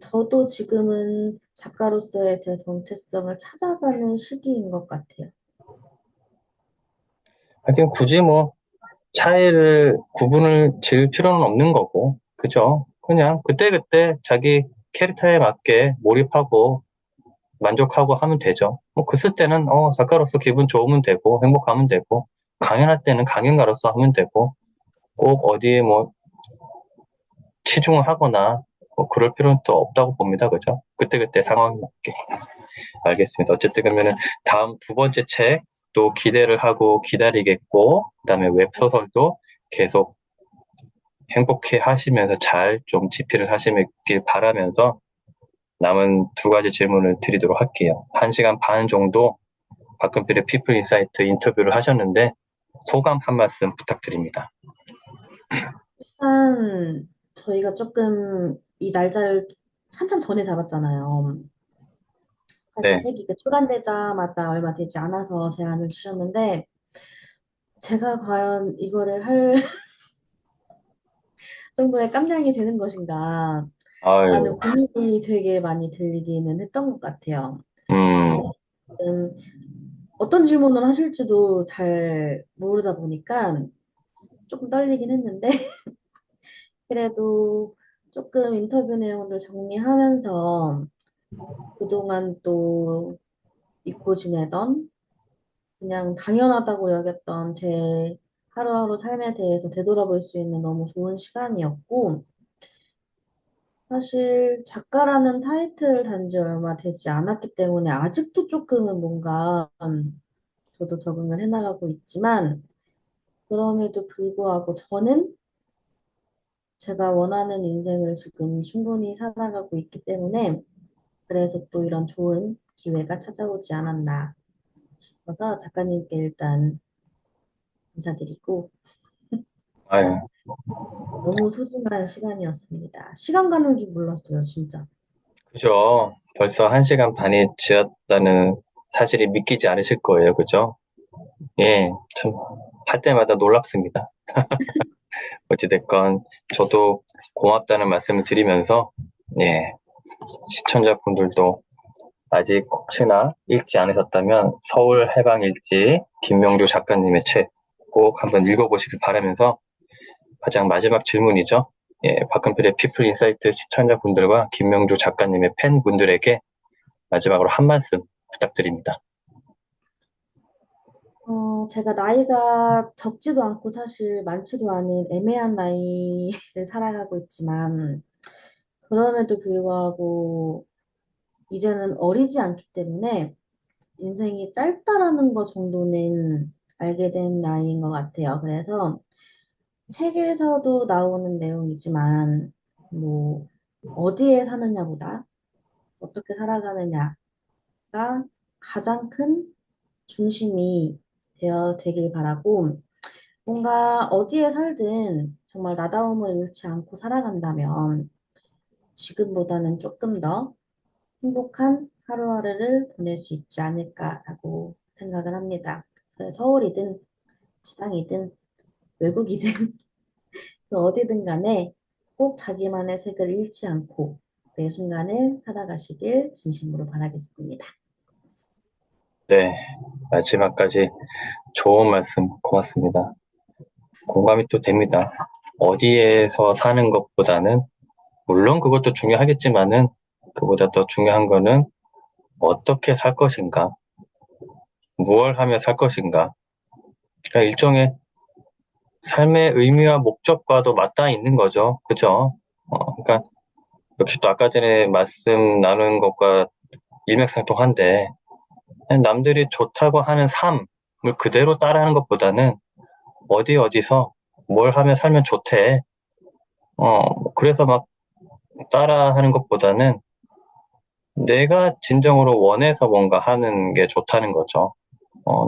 S2: 저도 지금은 작가로서의 제 정체성을 찾아가는 시기인 것 같아요.
S1: 하긴 굳이 뭐 차이를 구분을 지을 필요는 없는 거고, 그죠? 그냥 그때그때 자기 캐릭터에 맞게 몰입하고 만족하고 하면 되죠. 뭐 그 쓸 때는 작가로서 기분 좋으면 되고 행복하면 되고 강연할 때는 강연가로서 하면 되고 꼭 어디에 뭐 치중을 하거나 뭐 그럴 필요는 또 없다고 봅니다. 그죠? 그때그때 상황에 맞게. 알겠습니다. 어쨌든 그러면은 다음 두 번째 책 또 기대를 하고 기다리겠고 그다음에 웹소설도 계속 행복해 하시면서 잘 좀 집필을 하시길 바라면서 남은 두 가지 질문을 드리도록 할게요. 1시간 반 정도 박근필의 피플 인사이트 인터뷰를 하셨는데 소감 한 말씀 부탁드립니다.
S2: 일단 저희가 조금 이 날짜를 한참 전에 잡았잖아요. 사실
S1: 네.
S2: 책이 출간되자마자 얼마 되지 않아서 제안을 주셨는데 제가 과연 이거를 할 정도의 깜냥이 되는 것인가
S1: 아유,
S2: 라는 고민이 되게 많이 들리기는 했던 것 같아요.
S1: 음,
S2: 왜냐면 어떤 질문을 하실지도 잘 모르다 보니까 조금 떨리긴 했는데 그래도 조금 인터뷰 내용들 정리하면서 그동안 또 잊고 지내던 그냥 당연하다고 여겼던 제 하루하루 삶에 대해서 되돌아볼 수 있는 너무 좋은 시간이었고 사실 작가라는 타이틀 단지 얼마 되지 않았기 때문에 아직도 조금은 뭔가 저도 적응을 해나가고 있지만 그럼에도 불구하고 저는 제가 원하는 인생을 지금 충분히 살아가고 있기 때문에 그래서 또 이런 좋은 기회가 찾아오지 않았나 싶어서 작가님께 일단 감사드리고
S1: 아유,
S2: 너무 소중한 시간이었습니다. 시간 가는 줄 몰랐어요, 진짜.
S1: 그죠. 벌써 1시간 반이 지났다는 사실이 믿기지 않으실 거예요. 그죠? 예, 참, 할 때마다 놀랍습니다. 어찌됐건, 저도 고맙다는 말씀을 드리면서, 예, 시청자분들도 아직 혹시나 읽지 않으셨다면, 서울 해방일지 김명주 작가님의 책 꼭 한번 읽어보시길 바라면서, 가장 마지막 질문이죠. 박근필의 피플 인사이트 시청자분들과 김명주 작가님의 팬분들에게 마지막으로 한 말씀 부탁드립니다.
S2: 제가 나이가 적지도 않고 사실 많지도 않은 애매한 나이를 살아가고 있지만, 그럼에도 불구하고 이제는 어리지 않기 때문에 인생이 짧다라는 것 정도는 알게 된 나이인 것 같아요. 그래서 책에서도 나오는 내용이지만, 뭐, 어디에 사느냐보다 어떻게 살아가느냐가 가장 큰 중심이 되길 바라고, 뭔가 어디에 살든 정말 나다움을 잃지 않고 살아간다면 지금보다는 조금 더 행복한 하루하루를 보낼 수 있지 않을까라고 생각을 합니다. 그래서 서울이든 지방이든 외국이든 또 어디든 간에 꼭 자기만의 색을 잃지 않고 매 순간을 살아가시길 진심으로 바라겠습니다.
S1: 네, 마지막까지 좋은 말씀 고맙습니다. 공감이 또 됩니다. 어디에서 사는 것보다는 물론 그것도 중요하겠지만은 그보다 더 중요한 거는 어떻게 살 것인가, 무엇을 하며 살 것인가. 그러니까 일종의 삶의 의미와 목적과도 맞닿아 있는 거죠. 그죠? 그러니까 역시 또 아까 전에 말씀 나눈 것과 일맥상통한데 남들이 좋다고 하는 삶을 그대로 따라하는 것보다는 어디서 뭘 하며 살면 좋대. 그래서 막 따라하는 것보다는 내가 진정으로 원해서 뭔가 하는 게 좋다는 거죠.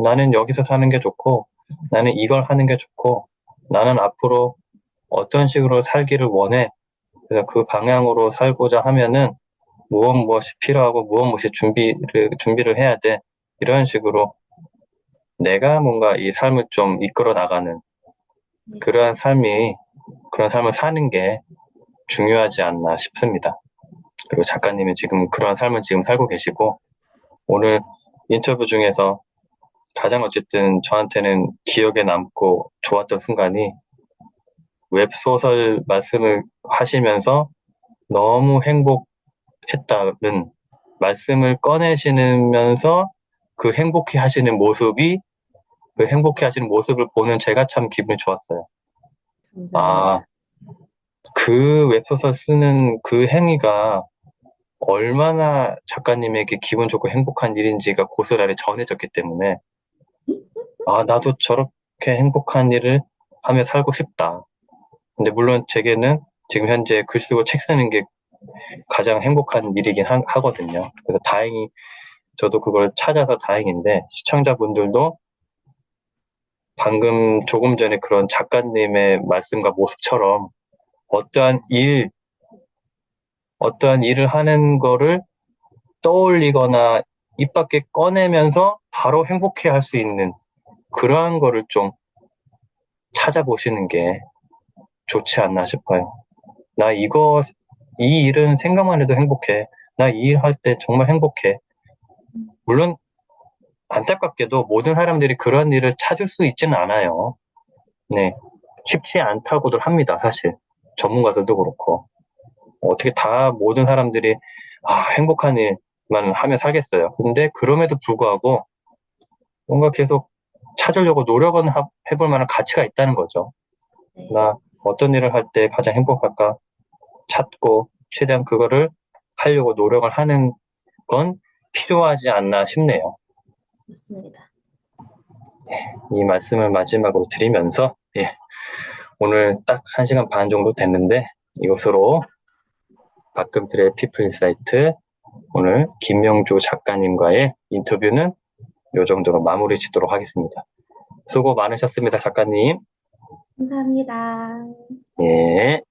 S1: 나는 여기서 사는 게 좋고, 나는 이걸 하는 게 좋고, 나는 앞으로 어떤 식으로 살기를 원해. 그래서 그 방향으로 살고자 하면은 무엇이 필요하고 무엇이 준비를 해야 돼. 이런 식으로 내가 뭔가 이 삶을 좀 이끌어 나가는
S2: 네,
S1: 그런 삶을 사는 게 중요하지 않나 싶습니다. 그리고 작가님이 지금 그런 삶을 지금 살고 계시고, 오늘 인터뷰 중에서 가장 어쨌든 저한테는 기억에 남고 좋았던 순간이 웹소설 말씀을 하시면서 너무 행복했다는 말씀을 꺼내시면서 그 행복해 하시는 모습이 그 행복해 하시는 모습을 보는 제가 참 기분이 좋았어요. 아,
S2: 감사합니다.
S1: 그 웹소설 쓰는 그 행위가 얼마나 작가님에게 기분 좋고 행복한 일인지가 고스란히 전해졌기 때문에 나도 저렇게 행복한 일을 하며 살고 싶다. 근데 물론 제게는 지금 현재 글 쓰고 책 쓰는 게 가장 행복한 일이긴 하거든요. 그래서 다행히 저도 그걸 찾아서 다행인데 시청자분들도 방금 조금 전에 그런 작가님의 말씀과 모습처럼 어떠한 일, 어떠한 일을 하는 거를 떠올리거나 입 밖에 꺼내면서 바로 행복해 할 수 있는 그러한 거를 좀 찾아보시는 게 좋지 않나 싶어요. 이 일은 생각만 해도 행복해. 나 이 일 할 때 정말 행복해. 물론 안타깝게도 모든 사람들이 그런 일을 찾을 수 있지는 않아요. 네. 쉽지 않다고들 합니다, 사실. 전문가들도 그렇고. 어떻게 다 모든 사람들이 행복한 일만 하며 살겠어요. 근데 그럼에도 불구하고 뭔가 계속 찾으려고 노력은 해볼 만한 가치가 있다는 거죠.
S2: 네,
S1: 나 어떤 일을 할 때 가장 행복할까 찾고 최대한 그거를 하려고 노력을 하는 건 필요하지 않나 싶네요.
S2: 맞습니다.
S1: 이 말씀을 마지막으로 드리면서 오늘 딱 1시간 반 정도 됐는데 이것으로 박근필의 피플인사이트 오늘 김명주 작가님과의 인터뷰는 이 정도로 마무리 짓도록 하겠습니다. 수고 많으셨습니다, 작가님.
S2: 감사합니다.
S1: 예.